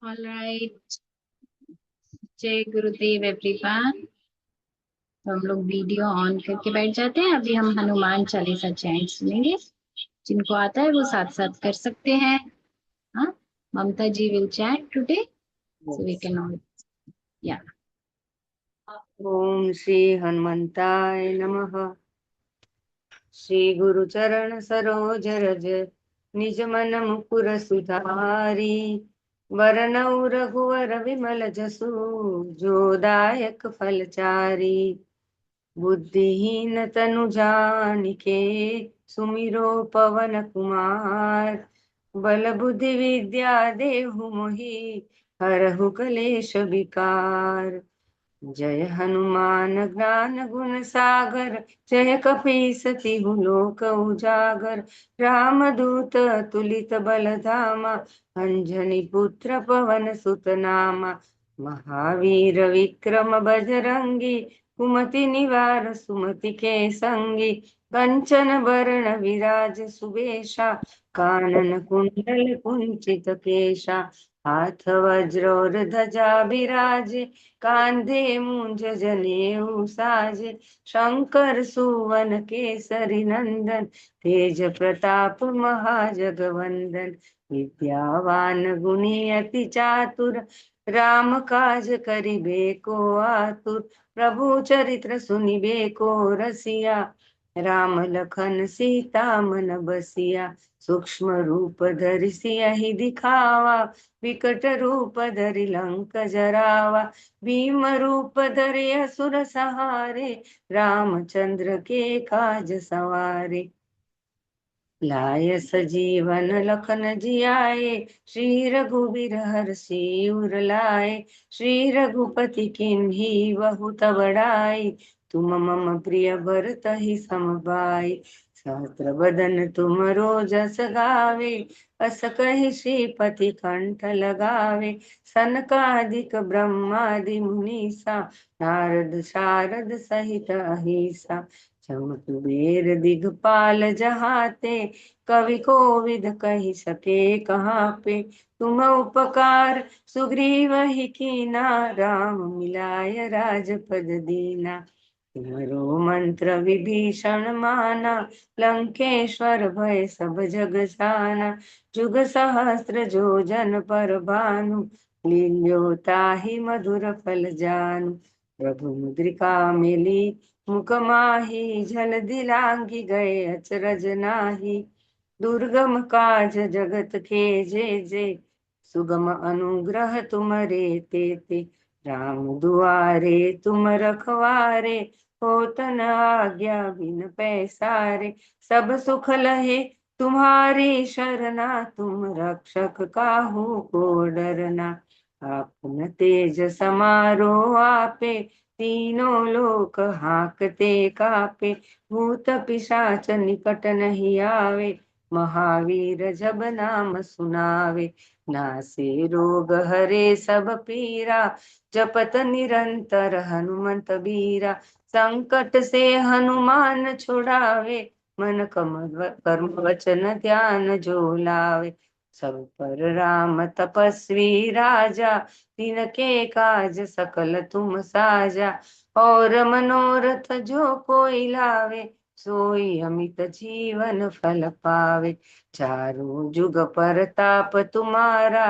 All right. जय गुरुदेव everyone. तो हम लोग वीडियो ऑन करके बैठ जाते हैं। अभी हम हनुमान चालीसा चैंट सुनेंगे। जिनको आता है वो साथ साथ कर सकते हैं। हाँ, Mamta ji will chant today, so we can all या। ओम श्री हनुमंताय नमः। श्री गुरु चरण सरोज रज निज मन मुकुर सुधारी। वरनउ रघुवर विमल जसु जो दायक फलचारी। बुद्धिहीन तनु जानिके सुमिरो पवन कुमार। बल बुद्धि विद्या देहु मोहि हरहु कलेश विकार। जय हनुमान ज्ञान गुण सागर जय कपीस तिहु लोक उजागर। रामदूत तुलित बल धामा अंजनी पुत्र पवन सुत नामा। महावीर विक्रम बजरंगी कुमति निवार सुमति के संगी। कंचन वरण विराज सुबेशा कानन कुंडल कुंचित केशा। हाथ वज्र और ध्वजा बिराजे कांधे मूंज जनेऊ साजे। शंकर सुवन केसरी नंदन तेज प्रताप महाजगवंदन। विद्यावान गुणी अति चातुर राम काज करिबे को आतुर। प्रभु चरित्र सुनिबे को रसिया राम लखन सीता मन बसिया। सूक्ष्म रूप धरि सियहि दिखावा विकट रूप धरि लंक जरावा। भीम रूप धरे असुर सहारे रामचंद्र के काज सवारे। लाय सजीवन लखन जियाए श्री रघुवीर हर्षि उर लाए। श्री रघुपति किन्ही बहुत बड़ाई तुम मम प्रिय भरत ही समभाई। सहस्र बदन तुम रोजस गावे अस कहि श्रीपति कंठ लगावे। सनकादिक ब्रह्मादि मुनीसा नारद शारद सहित अहिसा। जम कुबेर दिगपाल जहाते कवि कोविद कहि सके कहाँ पे। तुम उपकार सुग्रीव ही कीना राम मिलाय राजपद दीना। तुम्हरो मंत्र विभीषण माना लंकेश्वर भय सब जग जाना। जुग सहस्त्र जो जन पर भानु लील्यो ताहि मधुर फल जानु। प्रभु मुद्रिका मिली मुख माही झल दिलांगी गए अचरज नाही। दुर्गम काज जगत के जे सुगम अनुग्रह तुम्हारे तेते। राम दुआरे तुम रखवारे होत न आज्ञा बिन पैसारे। सब सुख लहे तुम्हारी शरणा तुम रक्षक काहू को डरना। आपन तेज समारो आपे तीनों लोक हाकते कापे। भूत पिशाच निकट नहीं आवे महावीर जब नाम सुनावे। नासे रोग हरे सब पीरा जपत निरंतर हनुमंत बीरा। संकट से हनुमान छुड़ावे मन कर्म वचन ध्यान जो लावे। सब पर राम तपस्वी राजा तिनके काज सकल तुम साजा। और मनोरथ जो कोई लावे सोई अमित जीवन फल पावे। चारों जुग परताप तुम्हारा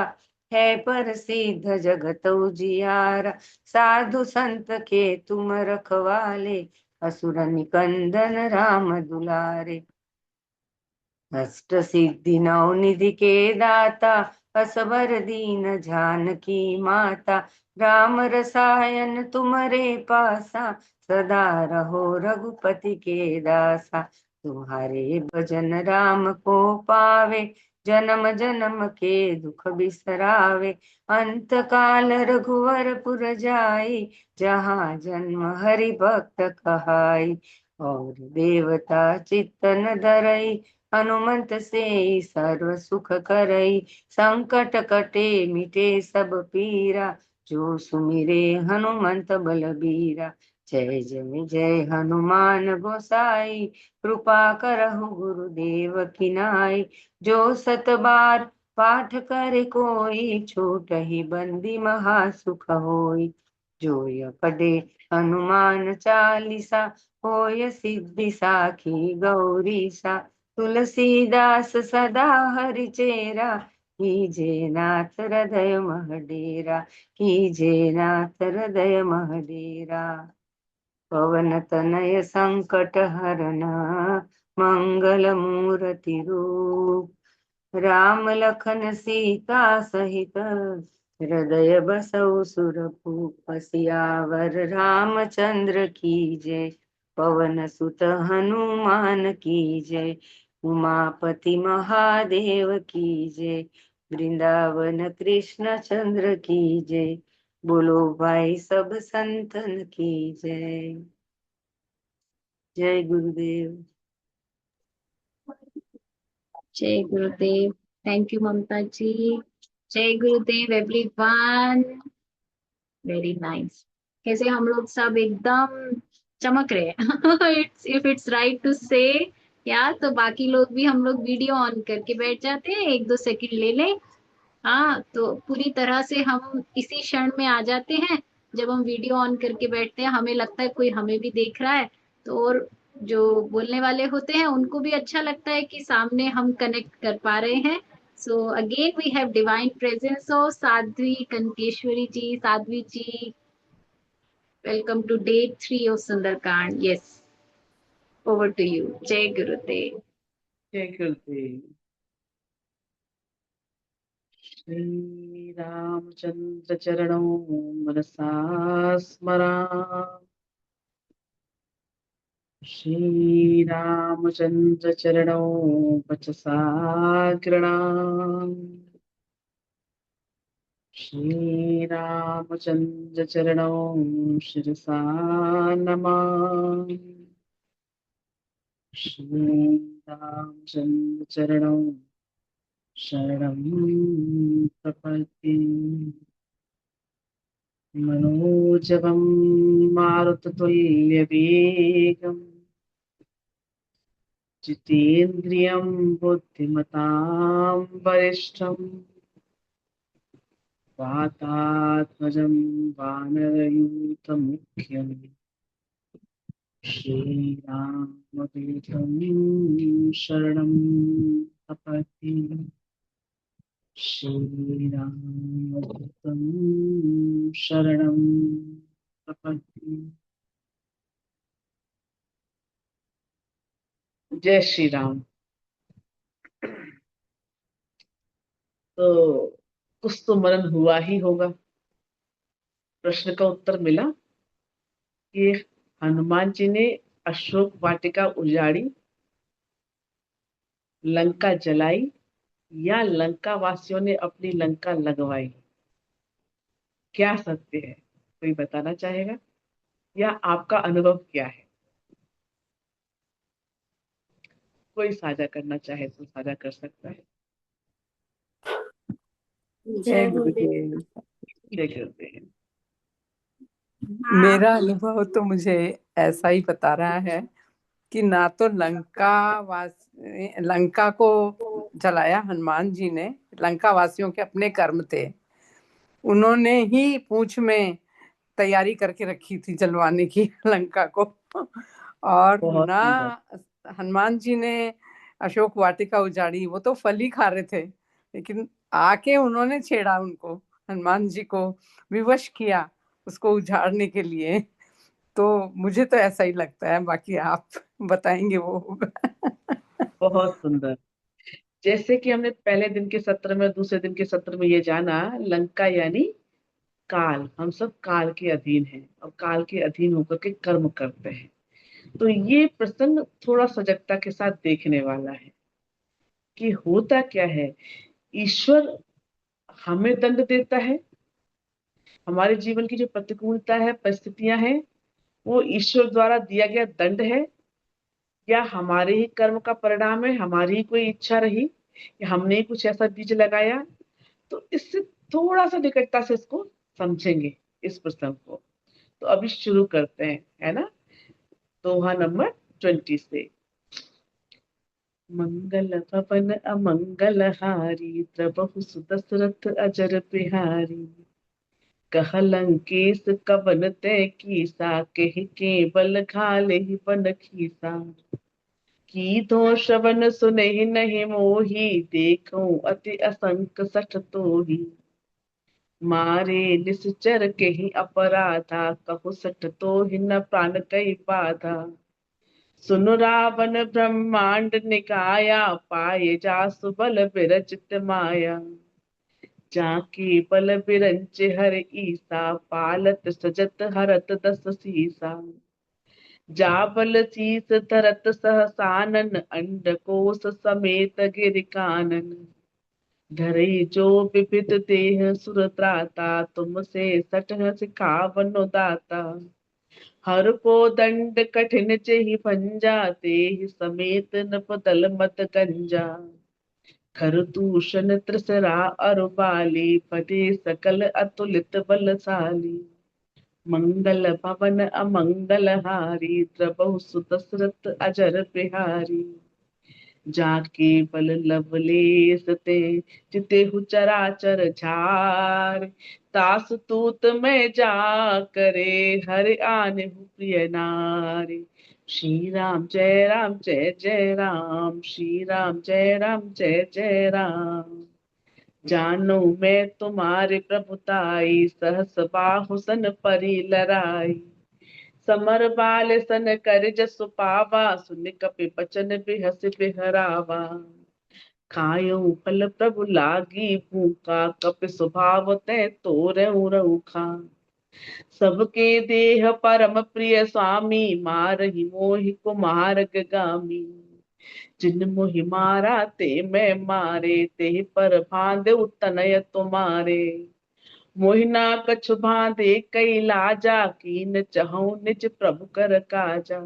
है प्रसिद्ध जगत उजियारा। साधु संत के तुम रखवाले असुर निकंदन राम दुलारे। अष्ट सिद्धि नौ निधि के दाता असबर दीन जानकी माता। राम रसायन तुम्हारे पासा सदा रहो रघुपति के दासा। तुम्हारे भजन राम को पावे जन्म जन्म के दुख बिसरावे। अंत काल रघुवरपुर जाई जहाँ जन्म हरि भक्त कहाई। और देवता चित्तन धरई हनुमंत से सर्व सुख करई। संकट कटे मिटे सब पीरा जो सुमिरे हनुमंत बलबीरा। जय जय जय हनुमान गोसाई कृपा करहु गुरुदेव की नाई। जो सत बार पाठ करे कोई, छोट ही बंदी महासुख होई। जोय पढ़े हनुमान चालीसा, होय सिद्धि साखी गौरीसा। तुलसीदास सदा हरि चेरा, कीजे नाथ हृदय मह डेरा। कीजे नाथ हृदय मह डेरा। पवन तनय संकट हरन, मंगल मूर्ति रूप। राम लखन सीता सहित, हृदय बसौ सुरभूप। सियावर रामचंद्र की जय, पवन सुत हनुमान की जय। उमापति महादेव की जय, वृंदावन कृष्ण चंद्र की जय। बोलो भाई सब संतन की जय। जय गुरुदेव। जय गुरुदेव। थैंक यू ममता जी। जय गुरुदेव एवरीवन। Very nice. कैसे हम लोग सब एकदम चमक रहे हैं। It's if it's right to say यार, तो बाकी लोग भी हम लोग वीडियो ऑन करके बैठ जाते हैं, 1-2 सेकंड ले लें। हाँ, तो पूरी तरह से हम इसी क्षण में आ जाते हैं। जब हम वीडियो ऑन करके बैठते हैं, हमें लगता है कोई हमें भी देख रहा है। तो और जो बोलने वाले होते हैं उनको भी अच्छा लगता है कि सामने हम कनेक्ट कर पा रहे हैं। So again we have divine presence of Sadhvi Kankeshwari ji. Sadhvi ji, welcome to day 3 of Sundarkand. Yes, over to you. जय गुरुदेव। जय गुरुदेव। श्री रामचंद्र चरणों मनसा स्मरामि। श्री रामचंद्र चरणों वचसा गृणामि। श्री रामचंद्र चरणों शिरसा नमामि। श्री रामचंद्र चरणों शरणं प्रपद्ये। मनोजवं मारुततुल्यवेगं, जितेन्द्रियं बुद्धिमतां वरिष्ठं। वातात्मजं वानरयूथमुख्यं, श्रीरामदूतं शरणं प्रपद्ये। श्रीरामदूतं शरणं प्रपद्ये। जय श्री राम। तो कुछ तो मनन हुआ ही होगा। प्रश्न का उत्तर मिला कि हनुमान जी ने अशोक वाटिका उजाड़ी, लंका जलाई, या लंका वासियों ने अपनी लंका लगवाई। क्या सत्य है, कोई बताना चाहेगा? या आपका अनुभव क्या है? कोई साझा करना चाहे तो साझा कर सकता है। जय गुरुदेव। क्या करते हैं? मेरा अनुभव तो मुझे ऐसा ही बता रहा है कि ना तो लंका को जलाया हनुमान जी ने। लंका वासियों के अपने कर्म थे, उन्होंने ही पूंछ में तैयारी करके रखी थी जलवाने की लंका को। और बहुत ना सुंदर। हनुमान जी ने अशोक वाटिका उजाड़ी, वो तो फल ही खा रहे थे, लेकिन आके उन्होंने छेड़ा उनको, हनुमान जी को विवश किया उसको उजाड़ने के लिए। तो मुझे तो ऐसा ही लगता है, बाकी आप बताएंगे वो होगा। बहुत सुंदर। जैसे कि हमने पहले दिन के सत्र में, दूसरे दिन के सत्र में ये जाना, लंका यानी काल। हम सब काल के अधीन हैं और काल के अधीन होकर के कर्म करते हैं। तो ये प्रसंग थोड़ा सजगता के साथ देखने वाला है कि होता क्या है। ईश्वर हमें दंड देता है। हमारे जीवन की जो प्रतिकूलता है, परिस्थितियां हैं, वो ईश्वर द्वारा दिया गया दंड है, या हमारे ही कर्म का परिणाम है, हमारी ही कोई इच्छा रही, या हमने ही कुछ ऐसा बीज लगाया। तो इससे थोड़ा सा निकटता से इसको समझेंगे, इस प्रसंग को। तो अभी शुरू करते हैं, है ना। दोहा नंबर 20 से। मंगल भवन अमंगल हारी, द्रबहु सुदशरथ अजर बिहारी। कह लंकेश कवन ते कीसा, कहि केवल घाले बन खीसा। की तो श्रवण सुनहि नहीं मोही, देखूं अति असंक सठ तोही। मारे निश्चर केहि अपराधा, कहु सठ तोहि न प्राण कहि बाधा। सुनु रावण ब्रह्मांड निकाया, पाए जासु बल बिरचित माया। जाके बल बिरंच हर ईसा, पालत सजत हरत दस सीसा। जाबल शीस धरत सहसानन, अंडकोश समेत गिर कानन। धरे जो विविध देह सुर त्राता, तुमसे सटह सिखावनो दाता। हर को दंड कठिन चेहि पंजा, तेहि समेत नपदल मत गंजा। खर दूषण त्रिसरा अरु बाली, पदे सकल अतुलित बलशाली। मंगल भवन अमंगल हारी, द्रबहु सुदशरथ अजर बिहारी। जाके बल लवलेस ते, जितेहु चराचर झार। तासु तूत में जा करे, हरि आनेहु प्रिय नारी। श्री राम जय राम जय जय राम, श्री राम जय राम जय जय राम। जानो मैं तुम्हारे प्रभुताई, सहस बाहु सन परी लराई। समर बाल सन कर जसु पावा, सुन कपि बचन बिहस बिहरावा। खायो फल प्रभु लागी भूखा, कपि स्वभाव तै तोरहु रउखा। सबके देह परम प्रिय स्वामी, मारहि मोहि कुमार गामी। जिन मोहि मारा ते मैं मारे, ते पर भांदे तनय तुम्हारे। मोहि ना कछु भांदे कई लाजा, कीन चहु निज प्रभु कर काजा।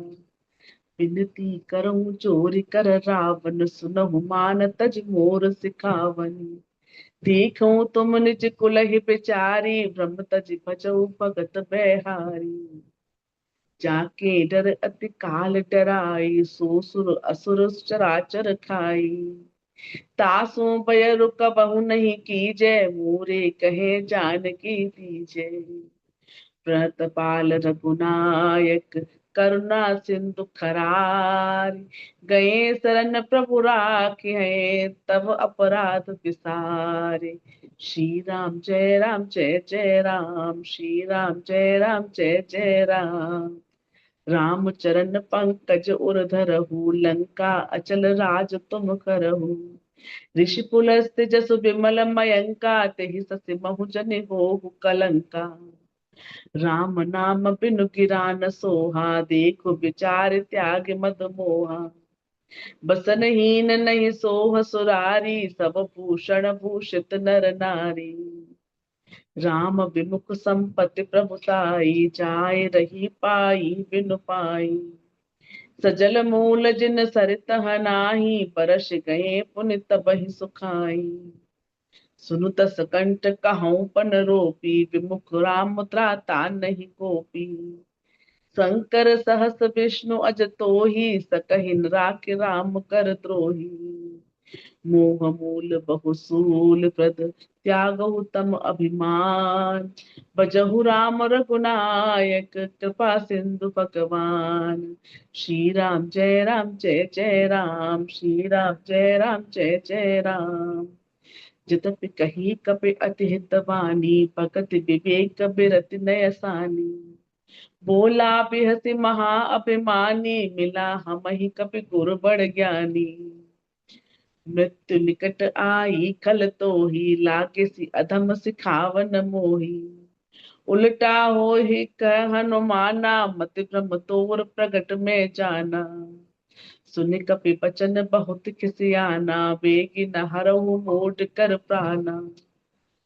विनती करऊं चोरी कर रावण, सुनहु मान तज मोर सिखावन। देखूं तुम निज कुलहि बिचारी, ब्रह्म तज भजऊ भगत बैहारी। जाके डर अति काल डराई, सो सुर असुर चराचर खाई। तासु भय रुक बहु नहीं कीजय, मोरे कहे जानकी दीजय। प्रतपाल रघुनायक, करुणा सिंधु खरार। गए शरण प्रभु राखे हैं, तब अपराध विसारे। श्री राम जय राम जय जय राम, श्री राम जय राम जय जय राम। राम चरण पंकज उर धरहु, लंका अचल राज तुम करहु। ऋषि पुलस्त जसु विमल मयंका, तेहि ससि महु जनि होहु कलंका। राम नाम बिनु गिरा न सोहा, देखो विचार त्याग मद मोहा। बसन हीन नहीं सोह सुरारी, सब भूषण भूषित नर नारी। राम विमुख संपत्ति प्रभुताई, जाय रही पाई बिनु पाई। सजल मूल जिन सरित नाही, बरस गए पुनि तबहि सुखाई। सुनु तस कंठ कहऊँ पन रोपी, विमुख राम त्राता नहीं कोपी। शंकर सहस विष्णु अज तोहि, सकहिन राख राम कर द्रोही। मोह मूल बहु सूल प्रद, त्यागहु तम अभिमान। बजहु राम रघुनायक, कृपा सिंधु भगवान। श्री राम जय राम जय जय राम, श्री राम जय राम जय जय राम। जितपि कही कपि अति हित वाणी, भगत विवेक बिरति नयसानी। बोला बिहसि महा अभिमानी, मिला हमहि कपि गुरु बड़ ज्ञानी। मृत्यु निकट आई खल तोहि, लागे अधम सिखावन मोहि। उल्टा होहि कह हनुमाना, मति भ्रम तोर प्रगट में जाना। सुनि कपि बचन बहुत खिसियाना, बेगी न हरहु मोट कर प्राणा।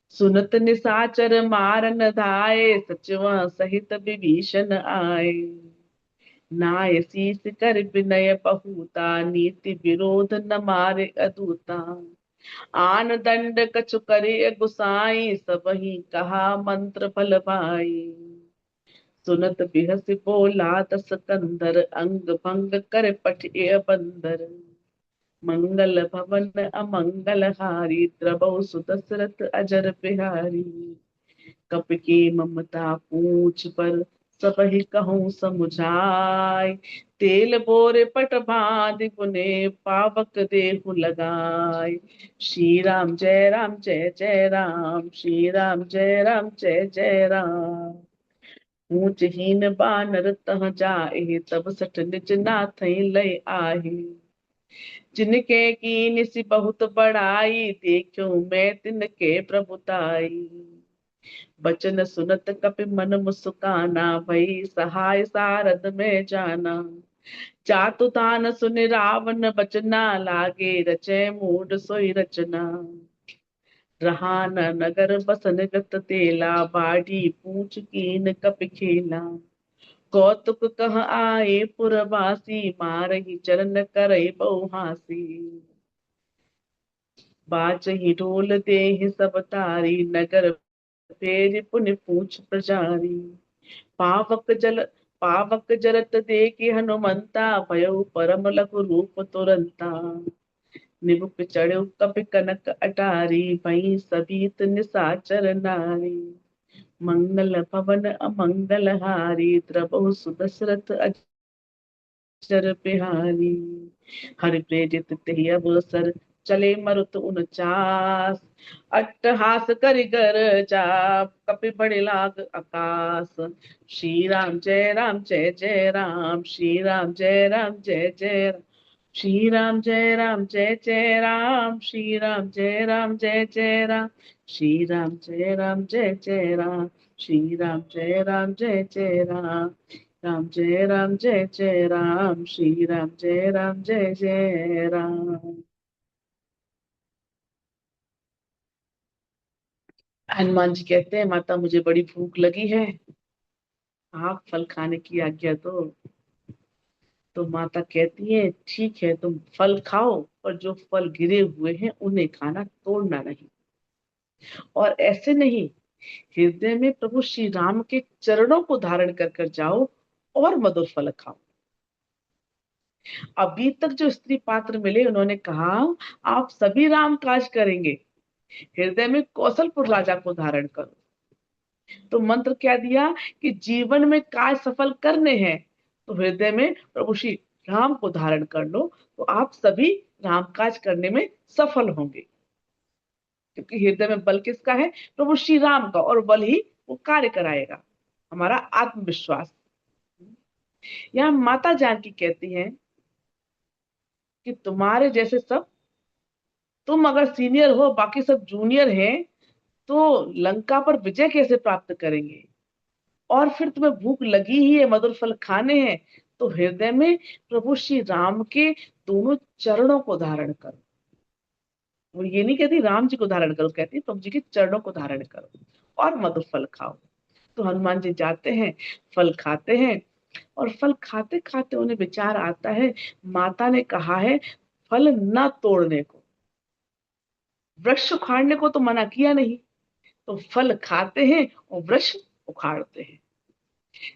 सुनत निसाचर मारन धाये, सचवा सहित विभीषण आए। नाय शीस कर विनय बहुता, नीति विरोध न मारे अदूता। आन दंड कछु करे गुसाई, सबहि कहा मंत्र बल भाई। सुनत बिहस बोला दस कंधर, अंग भंग कर पठिय बंदर। मंगल भवन अमंगल हारी, द्रवहु सुदशरथ अजर बिहारी। कपि के ममता पूछ पर, सबहि कहूँ समुझाय। तेल बोरे पट बांधि पुने, पावक देहु लगाय। श्री राम जय राम जय जय राम, श्री राम जय राम जय जय राम। ऊंच हीन बानर तह जाए, तब सठ निज नाथ लय आहे। जिनके कीन सी बहुत बड़ाई, देखो मैं तिनके प्रभुताई। बचन सुनत कपि मन मुस्काना, भई सहाय सारद में जाना। जातु तान सुनि रावण बचना, लागे रचे मूड सोई रचना। रहा न नगर बसन गत तेला, बाढ़ी पूछ कीन कपि खेला। कौतुक कह आए पुरवासी, मारहि चरण करई बहु हासी। बाजहि ढोल देहि सब तारी, नगर फेरि पुनि पूछ प्रजारी। पावक जल पावक जलत देखि हनुमंता, भयउ परम लघु रूप तुरंता। निबुक चढ़उ कपि कनक अटारी, भई सभीत निसाचर नारी। मंगल भवन अमंगल हारी, द्रवहु सुदशरथ अजर बिहारी। हरि प्रेरित तेहि अवसर, चले मरुत 49। अट्टहास करि गर जाप, कपि बड़े लाग आकाश। श्री राम जय राम जय जय राम, श्री राम जय राम जय जय राम। श्री राम जय राम जय जय राम, श्री राम जय राम जय जय राम। श्री राम जय राम जय जय राम, श्री राम जय राम जय जय राम। राम जय राम जय जय राम, श्री राम जय राम जय जय राम। हनुमान जी कहते हैं, माता मुझे बड़ी भूख लगी है, आप फल खाने की आज्ञा दो। तो माता कहती है ठीक है, तुम फल खाओ, पर जो फल गिरे हुए हैं उन्हें खाना, तोड़ना नहीं। और ऐसे नहीं, हृदय में प्रभु श्री राम के चरणों को धारण कर कर जाओ और मधुर फल खाओ। अभी तक जो स्त्री पात्र मिले, उन्होंने कहा आप सभी राम काज करेंगे, हृदय में कौशलपुर राजा को धारण करो। तो मंत्र क्या दिया कि जीवन में कार्य सफल करने हैं तो हृदय में प्रभु श्री राम को धारण कर लो, तो आप सभी राम काज करने में सफल होंगे। क्योंकि हृदय में बल किसका है? प्रभु श्री राम का, और बल ही वो कार्य कराएगा, हमारा आत्मविश्वास। यहाँ माता जानकी कहती हैं कि तुम्हारे जैसे सब, तुम अगर सीनियर हो, बाकी सब जूनियर हैं, तो लंका पर विजय कैसे प्राप्त करेंगे? और फिर तुम्हें भूख लगी ही है, मधुर फल खाने हैं, तो हृदय में प्रभु श्री राम के दोनों चरणों को धारण करो। वो ये नहीं कहती राम जी को धारण करो, कहती प्रभु जी के चरणों को धारण करो और मधुर फल खाओ। तो हनुमान जी जाते हैं, फल खाते हैं, और फल खाते खाते उन्हें विचार आता है, माता ने कहा है फल न तोड़ने को, वृक्ष उखाड़ने को तो मना किया नहीं। तो फल खाते हैं और वृक्ष उखाड़ते हैं।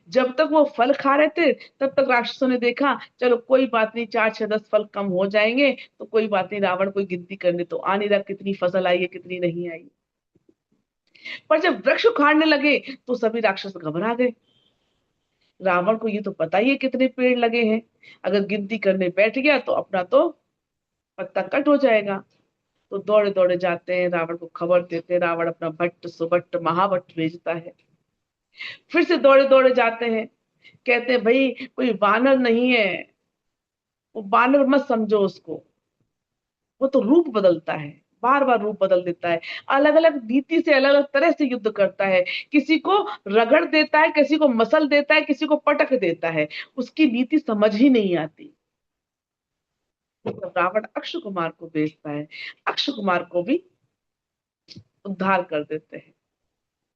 जब तक वो फल खा रहे थे, तब तक राक्षसों ने देखा चलो कोई बात नहीं, 4 6 10 फल कम हो जाएंगे, तो कोई बात नहीं, रावण कोई गिनती करने तो आ नहीं रहा कितनी फसल आई है कितनी नहीं आई। पर जब वृक्ष उखाड़ने लगे तो सभी राक्षस घबरा गए। रावण को ये तो पता ही है कितने पेड़ लगे हैं, अगर गिनती करने बैठ गया तो अपना तो पत्ता कट हो जाएगा। तो दौड़े दौड़े जाते हैं, रावण को खबर देते हैं। रावण अपना भट्ट सुबट्ट महाभट्ट भेजता है, फिर से दौड़े दौड़े जाते हैं, कहते हैं भाई कोई वानर नहीं है, वो बानर मत समझो उसको, वो तो रूप बदलता है, बार बार रूप बदल देता है, अलग अलग नीति से अलग अलग तरह से युद्ध करता है, किसी को रगड़ देता है, किसी को मसल देता है, किसी को पटक देता है, उसकी नीति समझ ही नहीं आती। तो रावण अक्षय कुमार को भेजता है, अक्षय कुमार को भी उद्धार कर देते हैं।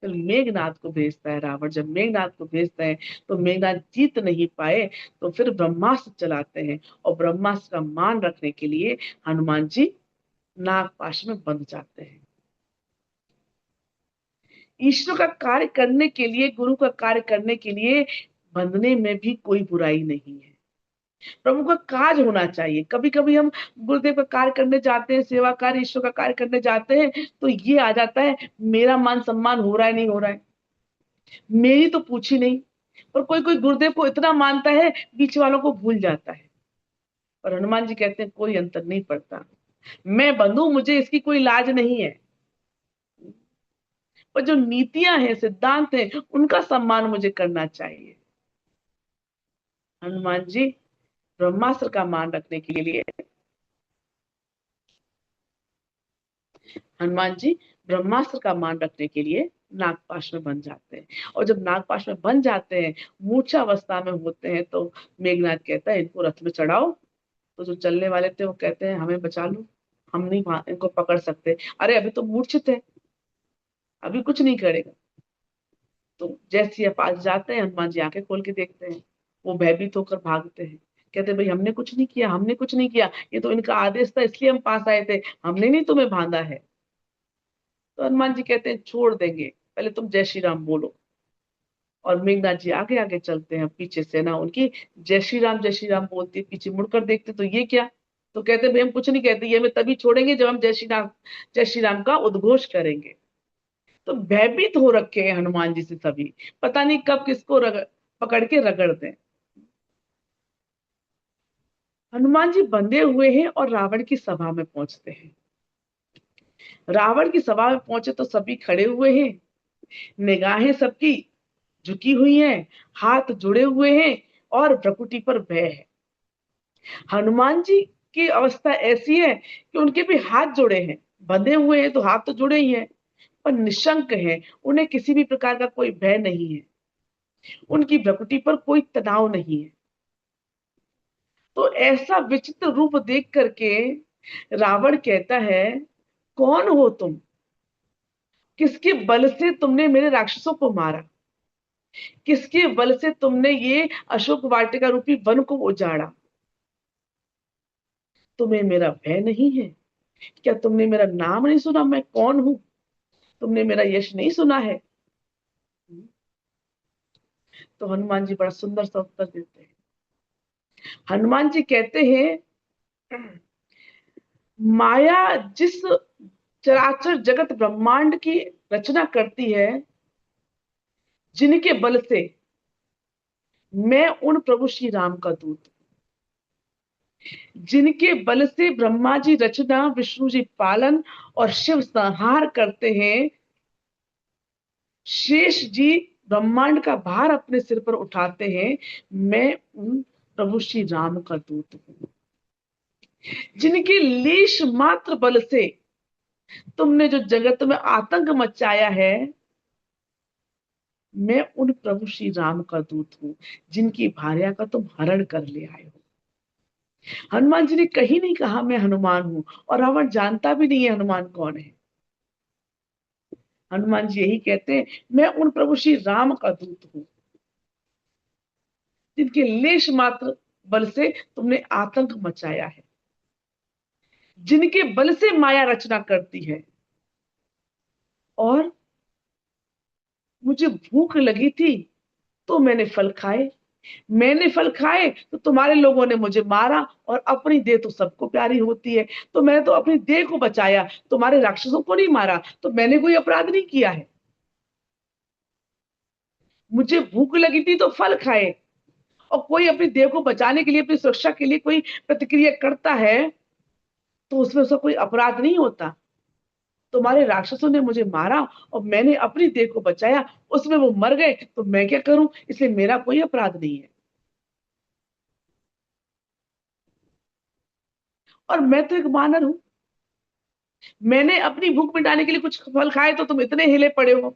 फिर मेघनाथ को भेजता है रावण। जब मेघनाथ को भेजता है तो मेघनाथ जीत नहीं पाए, तो फिर ब्रह्मास्त्र चलाते हैं, और ब्रह्मास्त्र का मान रखने के लिए हनुमान जी नागपाश में बंध जाते हैं। ईश्वर का कार्य करने के लिए, गुरु का कार्य करने के लिए बंधने में भी कोई बुराई नहीं है। प्रभु का काज होना चाहिए। कभी कभी हम गुरुदेव का कार्य करने जाते हैं, सेवा कार्य, ईश्वर का कार्य करने जाते हैं, तो ये आ जाता है, मेरा मान सम्मान हो रहा है नहीं हो रहा है, मेरी तो पूछी नहीं। और कोई कोई गुरुदेव को इतना मानता है, बीच वालों को भूल जाता है। और हनुमान जी कहते हैं कोई अंतर नहीं पड़ता, मैं बंधु, मुझे इसकी कोई लाज नहीं है, पर जो नीतियां हैं, सिद्धांत हैं, उनका सम्मान मुझे करना चाहिए। हनुमान जी ब्रह्मास्त्र का मान रखने के लिए, हनुमान जी ब्रह्मास्त्र का मान रखने के लिए नागपाश में बन जाते हैं। और जब नागपाश में बन जाते हैं, मूर्छा अवस्था में होते हैं, तो मेघनाथ कहता है इनको रथ में चढ़ाओ। तो जो चलने वाले थे वो कहते हैं हमें बचा लो, हम नहीं इनको पकड़ सकते, अरे अभी तो मूर्छित है, अभी कुछ नहीं करेगा। तो जैसे ये पास जाते हैं, हनुमान जी आंखें खोल के देखते हैं, वो भयभीत होकर भागते हैं, कहते भाई हमने कुछ नहीं किया, हमने कुछ नहीं किया, ये तो इनका आदेश था इसलिए हम पास आए थे, हमने नहीं तुम्हें बांधा है। तो हनुमान जी कहते हैं छोड़ देंगे, पहले तुम जय श्री राम बोलो। और मेघनाथ जी आगे आगे चलते हैं, पीछे सेना उनकी जय श्री राम बोलती है, पीछे मुड़कर देखते तो ये क्या, तो कहते भाई हम कुछ नहीं कहते, ये हमें तभी छोड़ेंगे जब हम जय श्री राम का उद्घोष करेंगे। तो भयभीत हो रखे हैं हनुमान जी से सभी, पता नहीं कब किसको पकड़ के रगड़ दें। हनुमान जी बंधे हुए हैं और रावण की सभा में पहुंचते हैं। रावण की सभा में पहुंचे तो सभी खड़े हुए हैं, निगाहें सबकी झुकी हुई हैं, हाथ जुड़े हुए हैं और भ्रकुटी पर भय है। हनुमान जी की अवस्था ऐसी है कि उनके भी हाथ जुड़े हैं, बंधे हुए हैं तो हाथ तो जुड़े ही हैं, पर निशंक हैं, उन्हें किसी भी प्रकार का कोई भय नहीं है, उनकी भ्रकुटी पर कोई तनाव नहीं है। तो ऐसा विचित्र रूप देख करके रावण कहता है कौन हो तुम, किसके बल से तुमने मेरे राक्षसों को मारा, किसके बल से तुमने ये अशोक वाटिका रूपी वन को उजाड़ा, तुम्हें मेरा भय नहीं है, क्या तुमने मेरा नाम नहीं सुना, मैं कौन हूं, तुमने मेरा यश नहीं सुना है। तो हनुमान जी बड़ा सुंदर सा उत्तर देते हैं। हनुमान जी कहते हैं माया जिस चराचर जगत ब्रह्मांड की रचना करती है, जिनके बल से मैं उन प्रभु श्री राम का दूत, जिनके बल से ब्रह्मा जी रचना, विष्णु जी पालन और शिव संहार करते हैं, शेष जी ब्रह्मांड का भार अपने सिर पर उठाते हैं, मैं उन प्रभु श्री राम का दूत हूं। जिनके लेश मात्र बल से तुमने जो जगत में आतंक मचाया है, मैं उन प्रभु श्री राम का दूत हूं, जिनकी भार्या का तुम हरण कर ले आए हो। हनुमान जी ने कहीं नहीं कहा मैं हनुमान हूं, और रावण जानता भी नहीं है हनुमान कौन है। हनुमान जी यही कहते हैं मैं उन प्रभु श्री राम का दूत हूं, जिनके लेश मात्र बल से तुमने आतंक मचाया है, जिनके बल से माया रचना करती है। और मुझे भूख लगी थी तो मैंने फल खाए, मैंने फल खाए तो तुम्हारे लोगों ने मुझे मारा, और अपनी देह तो सबको प्यारी होती है, तो मैंने तो अपनी देह को बचाया, तुम्हारे राक्षसों को नहीं मारा, तो मैंने कोई अपराध नहीं किया है। मुझे भूख लगी थी तो फल खाए, और कोई अपनी देह को बचाने के लिए, अपनी सुरक्षा के लिए कोई प्रतिक्रिया करता है, तो उसमें उसका कोई अपराध नहीं होता। तुम्हारे राक्षसों ने मुझे मारा और मैंने अपनी देह को बचाया, उसमें वो मर गए तो मैं क्या करूं, इसलिए मेरा कोई अपराध नहीं है। और मैं तो एक वानर हूं, मैंने अपनी भूख मिटाने के लिए कुछ फल खाए तो तुम इतने हिले पड़े हो,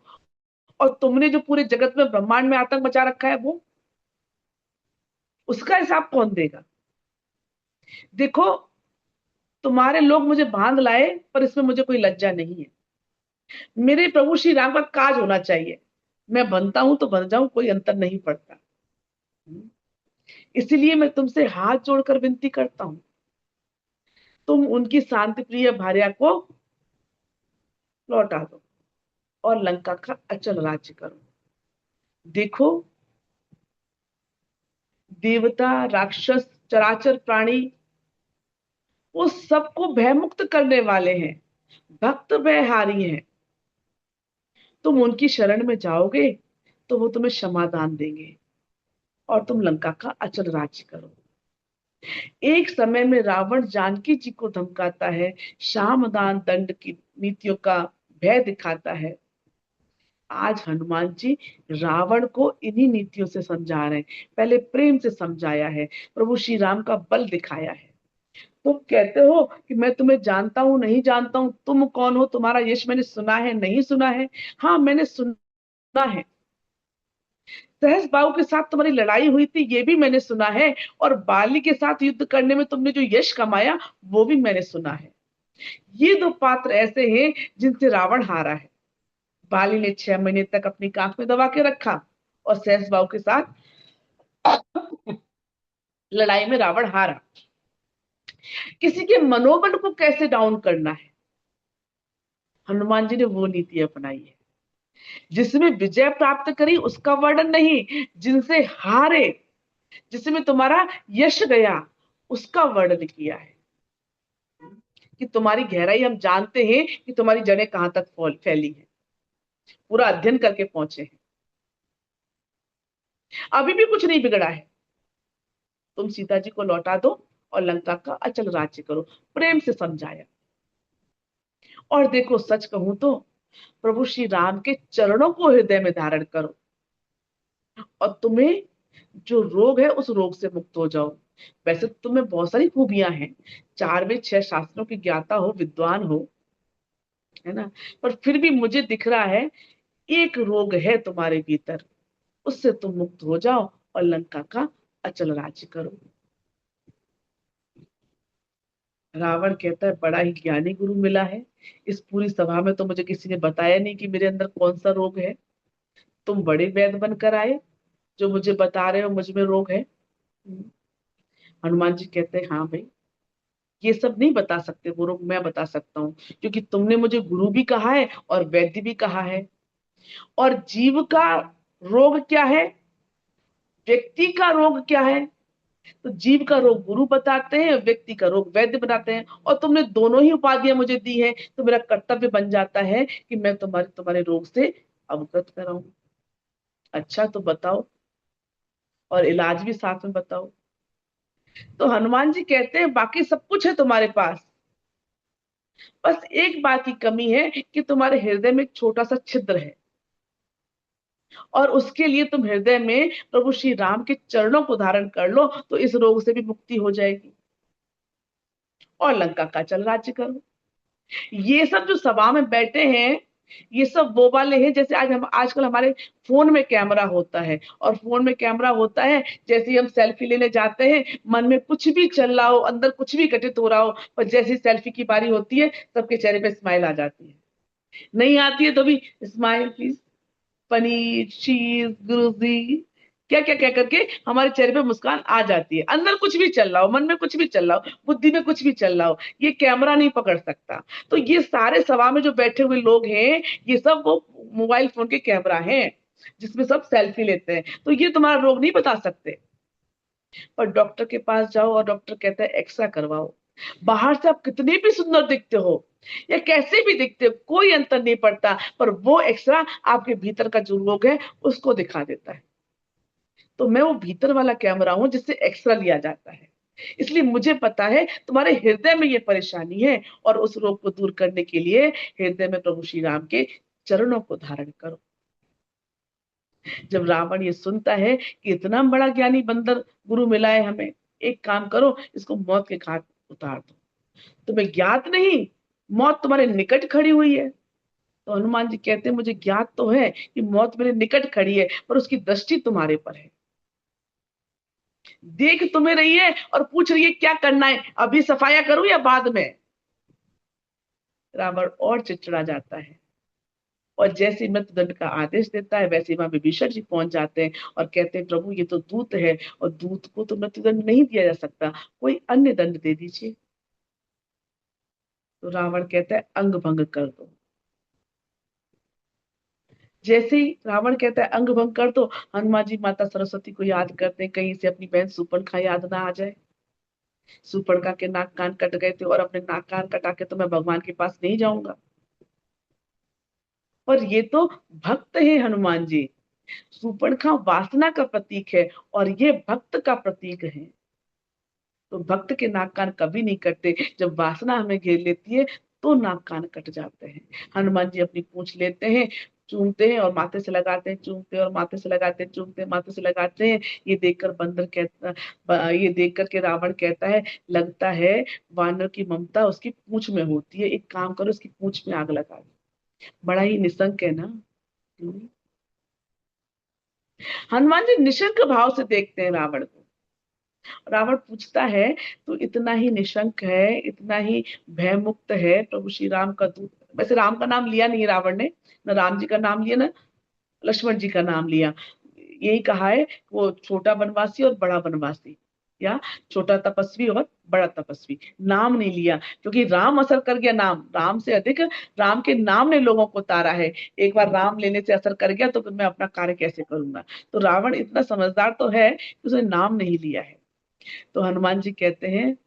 और तुमने जो पूरे जगत में ब्रह्मांड में आतंक मचा रखा है, वो उसका हिसाब कौन देगा। देखो तुम्हारे लोग मुझे बांध लाए, पर इसमें मुझे कोई लज्जा नहीं है, मेरे प्रभु श्री राम का काज होना चाहिए, मैं बनता हूं तो बन जाऊं, कोई अंतर नहीं पड़ता। इसलिए मैं तुमसे हाथ जोड़कर विनती करता हूं, तुम उनकी शांति प्रिय भार्या को लौटा दो और लंका का अचल राज्य करो। देखो देवता, राक्षस, चराचर प्राणी, वो सबको भयमुक्त करने वाले हैं, भक्त भयहारी हैं। तुम उनकी शरण में जाओगे तो वो तुम्हें क्षमादान देंगे और तुम लंका का अचल राज्य करो। एक समय में रावण जानकी जी को धमकाता है, साम दान दंड की नीतियों का भय दिखाता है। आज हनुमान जी रावण को इन्हीं नीतियों से समझा रहे हैं। पहले प्रेम से समझाया है, प्रभु श्री राम का बल दिखाया है। तुम कहते हो कि मैं तुम्हें जानता हूं नहीं जानता हूं, तुम कौन हो, तुम्हारा यश मैंने सुना है नहीं सुना है? हाँ, मैंने सुना है। सहस बाहु के साथ तुम्हारी लड़ाई हुई थी, ये भी मैंने सुना है। और बाली के साथ युद्ध करने में तुमने जो यश कमाया, वो भी मैंने सुना है। ये दो पात्र ऐसे हैं जिनसे रावण हारा है। बाली ने 6 महीने तक अपनी कांख में दबा के रखा और सहस बाहु के साथ लड़ाई में रावण हारा। किसी के मनोबल को कैसे डाउन करना है, हनुमान जी ने वो नीति अपनाई है। जिसमें विजय प्राप्त करी उसका वर्णन नहीं, जिनसे हारे, जिसमें तुम्हारा यश गया, उसका वर्णन किया है। कि तुम्हारी गहराई हम जानते हैं कि तुम्हारी जड़ें कहां तक फैली है, पूरा अध्ययन करके पहुंचे हैं। अभी भी कुछ नहीं बिगड़ा है। तुम सीता जी को लौटा दो और लंका का अचल राज्य करो, प्रेम से समझाया। और देखो, सच कहूं तो प्रभु श्री राम के चरणों को हृदय में धारण करो और तुम्हें जो रोग है उस रोग से मुक्त हो जाओ। वैसे तो तुम्हें बहुत सारी खूबियां हैं, 4 में 6 शास्त्रों की ज्ञाता हो, विद्वान हो, है ना, पर फिर भी मुझे दिख रहा है एक रोग है तुम्हारे भीतर, उससे तुम मुक्त हो जाओ और लंका का अचल राज्य करो। रावण कहता है, बड़ा ही ज्ञानी गुरु मिला है। इस पूरी सभा में तो मुझे किसी ने बताया नहीं कि मेरे अंदर कौन सा रोग है। तुम बड़े वैद्य बनकर आए जो मुझे बता रहे हो मुझ में रोग है। हनुमान जी कहते हैं, हाँ भाई, ये सब नहीं बता सकते वो रोग, मैं बता सकता हूँ, क्योंकि तुमने मुझे गुरु भी कहा है और वैद्य भी कहा है। और जीव का रोग क्या है, व्यक्ति का रोग क्या है? तो जीव का रोग गुरु बताते हैं, व्यक्ति का रोग वैद्य बताते हैं। और तुमने दोनों ही उपाधियां मुझे दी हैं, तो मेरा कर्तव्य बन जाता है कि मैं तुम्हारे रोग से अवगत कराऊं। अच्छा, तो बताओ, और इलाज भी साथ में बताओ। तो हनुमान जी कहते हैं, बाकी सब कुछ है तुम्हारे पास, बस एक बात की कमी है कि तुम्हारे हृदय में एक छोटा सा छिद्र है, और उसके लिए तुम हृदय में प्रभु श्री राम के चरणों को धारण कर लो, तो इस रोग से भी मुक्ति हो जाएगी और लंका का चल राज्य करो। ये सब जो सभा में बैठे हैं, ये सब वो वाले हैं जैसे आजकल हमारे फोन में कैमरा होता है, और फोन में कैमरा होता है, जैसे ही हम सेल्फी लेने जाते हैं, मन में कुछ भी चल रहा हो, अंदर कुछ भी घटित हो रहा हो, पर जैसी सेल्फी की बारी होती है, सबके चेहरे पे स्माइल आ जाती है। नहीं आती है तो भी स्माइल प्लीज, पनीर, चीज, गुरुजी, क्या क्या क्या करके हमारे चेहरे पे मुस्कान आ जाती है। अंदर कुछ भी चल रहा हो, मन में कुछ भी चल रहा हो, बुद्धि में कुछ भी चल रहा हो, ये कैमरा नहीं पकड़ सकता। तो ये सारे सभा में जो बैठे हुए लोग हैं, ये सब वो मोबाइल फोन के कैमरा हैं जिसमें सब सेल्फी लेते हैं। तो ये तुम्हारा रोग नहीं बता सकते। पर डॉक्टर के पास जाओ और डॉक्टर कहता है एक्सरा करवाओ। बाहर से आप कितने भी सुंदर दिखते हो या कैसे भी दिखते हो, कोई अंतर नहीं पड़ता, पर वो एक्सरा आपके भीतर का जो रोग है उसको दिखा देता है। तो मैं वो भीतर वाला कैमरा हूं जिससे एक्सरा लिया जाता है। इसलिए मुझे पता है तुम्हारे हृदय में ये परेशानी है, और उस रोग को दूर करने के लिए हृदय में प्रभु श्री राम के चरणों को धारण करो। जब रावण ये सुनता है कि इतना बड़ा ज्ञानी बंदर गुरु मिला है हमें, एक काम करो, इसको मौत के घाट उतार दो। तुम्हें ज्ञात नहीं, मौत तुम्हारे निकट खड़ी हुई है। तो हनुमान जी कहते हैं, मुझे ज्ञात तो है कि मौत मेरे निकट खड़ी है, पर उसकी दृष्टि तुम्हारे पर है। देख तुम्हें रही है और पूछ रही है क्या करना है, अभी सफाया करूं या बाद में? रावण और चिड़चिड़ा जाता है, और जैसे मृत्युदंड का आदेश देता है, वैसे वहां विभीषण जी पहुंच जाते हैं और कहते हैं, प्रभु ये तो दूत है, और दूत को तो मृत्युदंड नहीं दिया जा सकता, कोई अन्य दंड दे दीजिए। तो रावण कहता है, अंग भंग कर दो। जैसे ही रावण कहता है अंग भंग कर दो, हनुमान जी माता सरस्वती को याद करते हैं, कहीं से अपनी बहन सुपर्णखा याद ना आ जाए। सुपर्णखा के नाक कान कट गए थे और अपने नाक कान कटा के तो मैं भगवान के पास नहीं जाऊंगा। पर ये तो भक्त है हनुमान जी। सुपर्णखा वासना का प्रतीक है और ये भक्त का प्रतीक है। तो भक्त के नाक कान कभी नहीं कटते, जब वासना हमें घेर लेती है तो नाक कान कट जाते हैं। हनुमान जी अपनी पूंछ लेते हैं, चूमते हैं और माथे से लगाते हैं, चूमते हैं और माथे से लगाते हैं, चूमते हैं माथे से लगाते हैं। ये देखकर बंदर कहता, ये देख करके रावण कहता है लगता है वानर की ममता उसकी पूंछ में होती है, एक काम करो उसकी पूंछ में आग लगा दो। बड़ा ही निसंक है ना। हम्म। हनुमान जी निशंक भाव से देखते हैं रावण को। रावण पूछता है तो इतना ही निशंक है, इतना ही भयमुक्त है प्रभु श्री राम का दूत। वैसे राम का नाम लिया नहीं रावण ने, न राम जी का नाम लिया, न लक्ष्मण जी का नाम लिया। यही कहा है वो छोटा वनवासी और बड़ा वनवासी, या छोटा तपस्वी और बड़ा तपस्वी। नाम नहीं लिया क्योंकि राम असर कर गया। नाम, राम से अधिक राम के नाम ने लोगों को तारा है। एक बार राम लेने से असर कर गया तो फिर मैं अपना कार्य कैसे करूंगा। तो रावण इतना समझदार तो है कि उसने नाम नहीं लिया है। तो हनुमान जी कहते हैं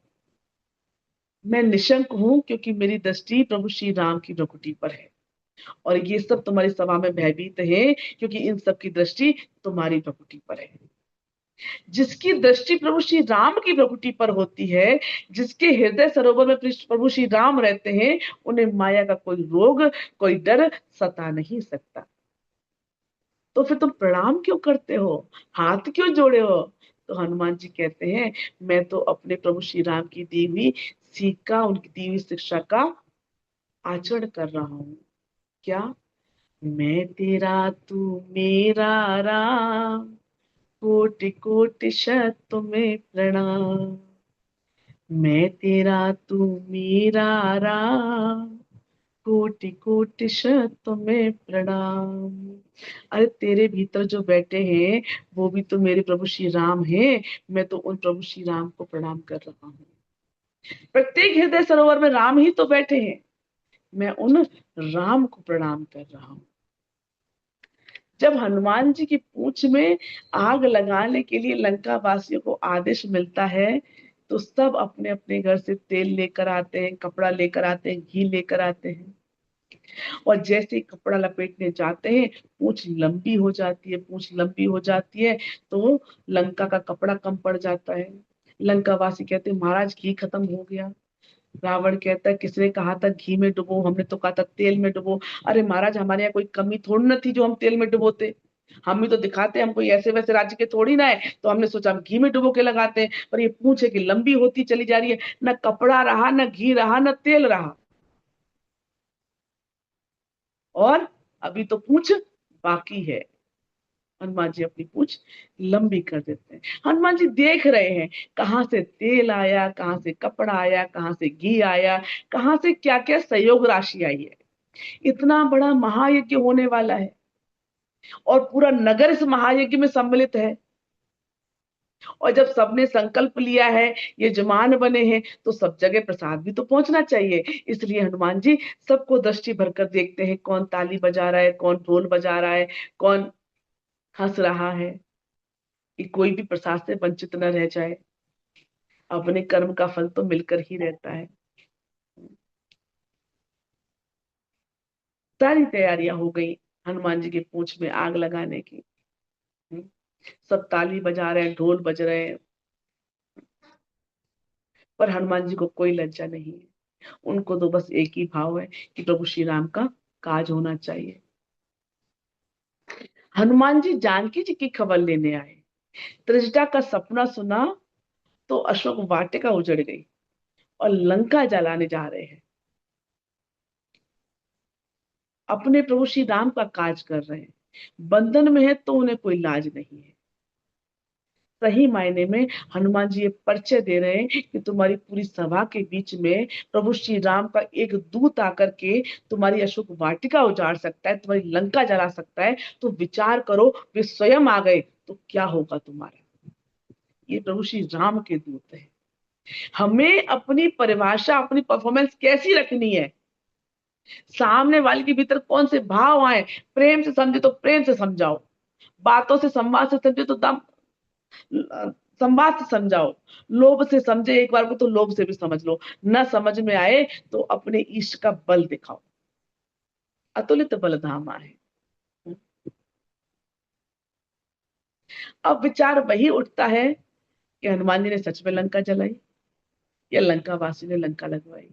मैं निशंक हूं क्योंकि मेरी दृष्टि प्रभु श्री राम की भ्रुकुटी पर है, और ये सब तुम्हारी सभा में भयभीत है क्योंकि इन सब की दृष्टि तुम्हारी भ्रुकुटी पर है। जिसकी दृष्टि प्रभु श्री राम की भ्रुकुटी पर होती है, जिसके हृदय सरोवर में प्रभु श्री राम रहते हैं, उन्हें माया का कोई रोग, कोई डर सता नहीं सकता। तो फिर तुम प्रणाम क्यों करते हो, हाथ क्यों जोड़े हो। तो हनुमान जी कहते हैं मैं तो अपने प्रभु श्री राम की दी हुई सीख का, उनकी दी हुई शिक्षा का आचरण कर रहा हूँ। क्या, मैं तेरा तू मेरा राम, कोटि कोटि शत तुम्हें प्रणाम। मैं तेरा तू मेरा राम, कोटि कोटि शत तुम्हें प्रणाम। अरे तेरे भीतर जो बैठे हैं वो भी तो मेरे प्रभु श्री राम हैं। मैं तो उन प्रभु श्री राम को प्रणाम कर रहा हूँ। प्रत्येक हृदय सरोवर में राम ही तो बैठे हैं, मैं उन राम को प्रणाम कर रहा हूँ। जब हनुमान जी की पूंछ में आग लगाने के लिए लंका वासियों को आदेश मिलता है तो सब अपने अपने घर से तेल लेकर आते हैं, कपड़ा लेकर आते हैं, घी लेकर आते हैं। और जैसे ही कपड़ा लपेटने जाते हैं पूंछ लंबी हो जाती है, पूंछ लंबी हो जाती है तो लंका का कपड़ा कम पड़ जाता है। लंका वासी कहते हैं महाराज घी खत्म हो गया। रावण कहता है किसने कहा था घी में डुबो, हमने तो कहा था तेल में डुबो। अरे महाराज हमारे यहाँ कोई कमी थोड़ी ना थी जो हम तेल में डुबोते, हम भी तो दिखाते हम कोई ऐसे वैसे राज्य के थोड़ी ना है, तो हमने सोचा हम घी में डुबो के लगाते हैं। पर ये पूंछ है कि लंबी होती चली जा रही है, न कपड़ा रहा, न घी रहा, न तेल रहा, और अभी तो पूंछ बाकी है। हनुमान जी अपनी पूंछ लंबी कर देते हैं। हनुमान जी देख रहे हैं कहां से तेल आया, कहां से कपड़ा आया, कहां से घी आया, कहां से क्या क्या सहयोग राशि आई है। इतना बड़ा महायज्ञ होने वाला है और पूरा नगर इस महायज्ञ में सम्मिलित है। और जब सबने संकल्प लिया है, ये जमान बने हैं, तो सब जगह प्रसाद भी तो पहुंचना चाहिए। इसलिए हनुमान जी सबको दृष्टि भरकर देखते हैं, कौन ताली बजा रहा है, कौन ढोल बजा रहा है, कौन हंस रहा है, कि कोई भी प्रसाद से वंचित न रह जाए। अपने कर्म का फल तो मिलकर ही रहता है। सारी तैयारियां हो गई हनुमान जी की पूंछ में आग लगाने की। सब ताली बजा रहे हैं, ढोल बज रहे हैं, पर हनुमान जी को कोई लज्जा नहीं है। उनको तो बस एक ही भाव है कि प्रभु श्री राम का काज होना चाहिए। हनुमान जी जानकी जी की खबर लेने आए। त्रिजटा का सपना सुना तो अशोक वाटिका उजड़ गई और लंका जलाने जा रहे हैं। अपने प्रभु श्री राम का काज कर रहे हैं, बंधन में है तो उन्हें कोई लाज नहीं है। सही मायने में हनुमान जी ये परिचय दे रहे हैं कि तुम्हारी पूरी सभा के बीच में प्रभु श्री राम का एक दूत आकर के तुम्हारी अशोक वाटिका उजाड़ सकता है, तुम्हारी लंका जला सकता है। तो विचार करो, वे स्वयं आ गए तो क्या होगा तुम्हारा। ये प्रभु श्री राम के दूत है। हमें अपनी परिभाषा, अपनी परफॉर्मेंस कैसी रखनी है, सामने वाले के भीतर कौन से भाव आए। प्रेम से समझे तो प्रेम से समझाओ, बातों से संवाद से समझे तो दम संवाद से समझाओ, लोभ से समझे एक बार को तो लोभ से भी समझ लो, न समझ में आए तो अपने ईश का बल दिखाओ, अतुलित बल धामा है। अब विचार वही उठता है कि हनुमान जी ने सच में लंका जलाई या लंका वासी ने लंका लगवाई।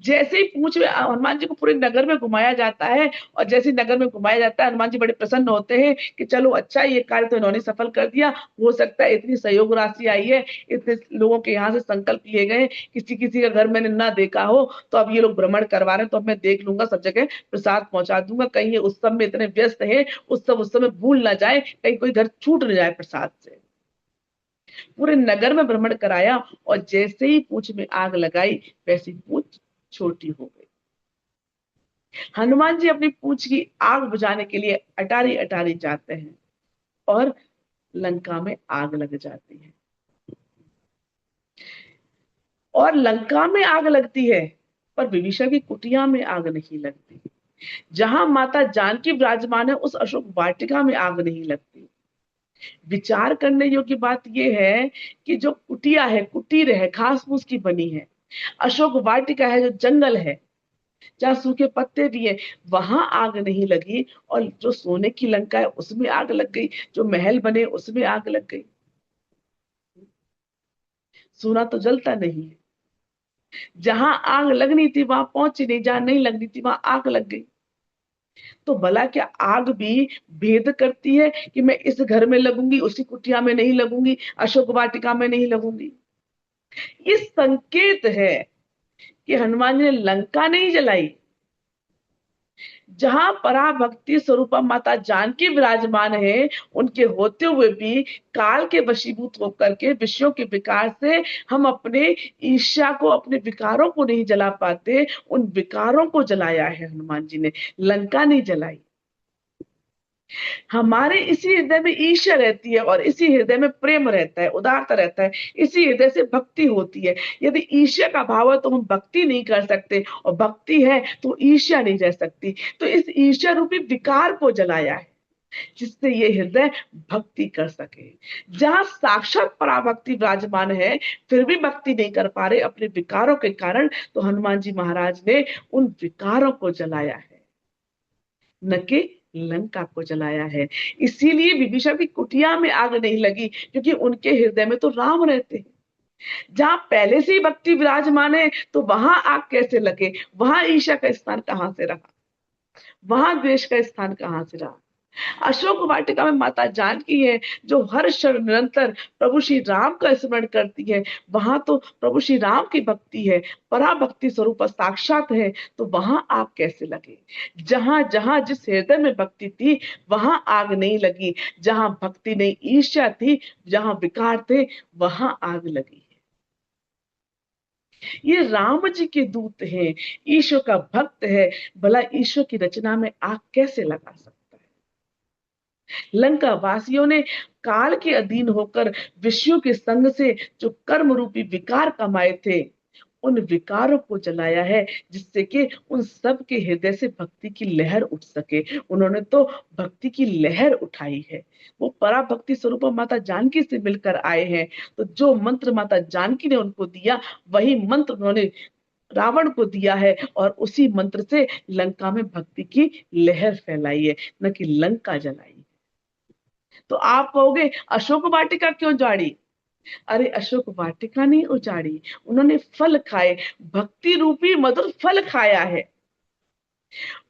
जैसे ही पूंछ में हनुमान जी को पूरे नगर में घुमाया जाता है, और जैसे ही नगर में घुमाया जाता है हनुमान जी बड़े प्रसन्न होते हैं कि चलो अच्छा ये कार्य तो इन्होंने सफल कर दिया, हो सकता है इतनी सहयोग राशि आई है, इतने लोगों के यहाँ से संकल्प लिए गए, किसी किसी का घर मैंने ना देखा हो तो अब ये लोग भ्रमण करवा रहे हैं, तो अब मैं देख लूंगा, सब जगह प्रसाद पहुंचा दूंगा, कहीं ये उत्सव में इतने व्यस्त है, उत्सव उस समय भूल ना जाए, कहीं कोई घर छूट न जाए प्रसाद से। पूरे नगर में भ्रमण कराया और जैसे ही पूंछ में आग लगाई वैसी पूंछ छोटी हो गई। हनुमान जी अपनी पूंछ की आग बुझाने के लिए अटारी अटारी जाते हैं और लंका में आग लग जाती है। और लंका में आग लगती है पर विभीषण की कुटिया में आग नहीं लगती। जहां माता जानकी विराजमान है उस अशोक वाटिका में आग नहीं लगती। विचार करने योग्य बात यह है कि जो कुटिया है, कुटीर है, घास फूस की बनी है, अशोक वाटिका है जो जंगल है, जहाँ सूखे पत्ते भी है, वहां आग नहीं लगी, और जो सोने की लंका है उसमें आग लग गई, जो महल बने उसमें आग लग गई। सोना तो जलता नहीं है, जहां आग लगनी थी वहां पहुंची नहीं, जहां नहीं लगनी थी वहां आग लग गई। तो भला क्या आग भी भेद करती है कि मैं इस घर में लगूंगी, उसी कुटिया में नहीं लगूंगी, अशोक वाटिका में नहीं लगूंगी? इस संकेत है कि हनुमान जी ने लंका नहीं जलाई, जहां पराभक्ति स्वरूपा माता जानकी विराजमान है, उनके होते हुए भी काल के वशीभूत होकर के विषयों के विकार से हम अपने ईर्ष्या को, अपने विकारों को नहीं जला पाते, उन विकारों को जलाया है हनुमान जी ने, लंका नहीं जलाई। हमारे इसी हृदय में ईर्ष्या रहती है और इसी हृदय में प्रेम रहता है, उदारता रहता है, इसी हृदय से भक्ति होती है। यदि ईर्ष्या का भाव है तो हम भक्ति नहीं कर सकते, और भक्ति है तो ईर्ष्या नहीं रह सकती। तो इस ईर्ष्या रूपी विकार को जलाया है जिससे ये हृदय भक्ति कर सके। जहां साक्षात पराभक्ति विराजमान है फिर भी भक्ति नहीं कर पा रहे अपने विकारों के कारण, तो हनुमान जी महाराज ने उन विकारों को जलाया है, न कि लंका को जलाया है। इसीलिए विभीषण की कुटिया में आग नहीं लगी, क्योंकि उनके हृदय में तो राम रहते हैं। जहां पहले से ही भक्ति विराजमान है तो वहां आग कैसे लगे? वहां ईर्ष्या का स्थान कहां से रहा? वहां द्वेष का स्थान कहां से रहा? अशोक वाटिका में माता जानकी है जो हर क्षण निरंतर प्रभु श्री राम का स्मरण करती है, वहां तो प्रभु श्री राम की भक्ति है, पराभक्ति स्वरूप साक्षात है, तो वहां आग कैसे लगे? जहां जहां जिस हृदय में भक्ति थी वहां आग नहीं लगी, जहां भक्ति नहीं ईर्ष्या थी, जहां विकार थे वहां आग लगी। ये राम जी के दूत हैं, ईश्वर का भक्त है, भला ईश्वर की रचना में आग कैसे लगा सकता है? लंका वासियों ने काल के अधीन होकर विषयों के संग से जो कर्म रूपी विकार कमाए थे, उन विकारों को जलाया है, जिससे कि उन सब के हृदय से भक्ति की लहर उठ सके। उन्होंने तो भक्ति की लहर उठाई है, वो पराभक्ति स्वरूप माता जानकी से मिलकर आए हैं। तो जो मंत्र माता जानकी ने उनको दिया वही मंत्र उन्होंने रावण को दिया है, और उसी मंत्र से लंका में भक्ति की लहर फैलाई है, न कि लंका जलाई। तो आप कहोगे अशोक वाटिका क्यों जाड़ी? अरे अशोक वाटिका नहीं उजाड़ी, उन्होंने फल खाए, भक्ति रूपी मधुर फल खाया है।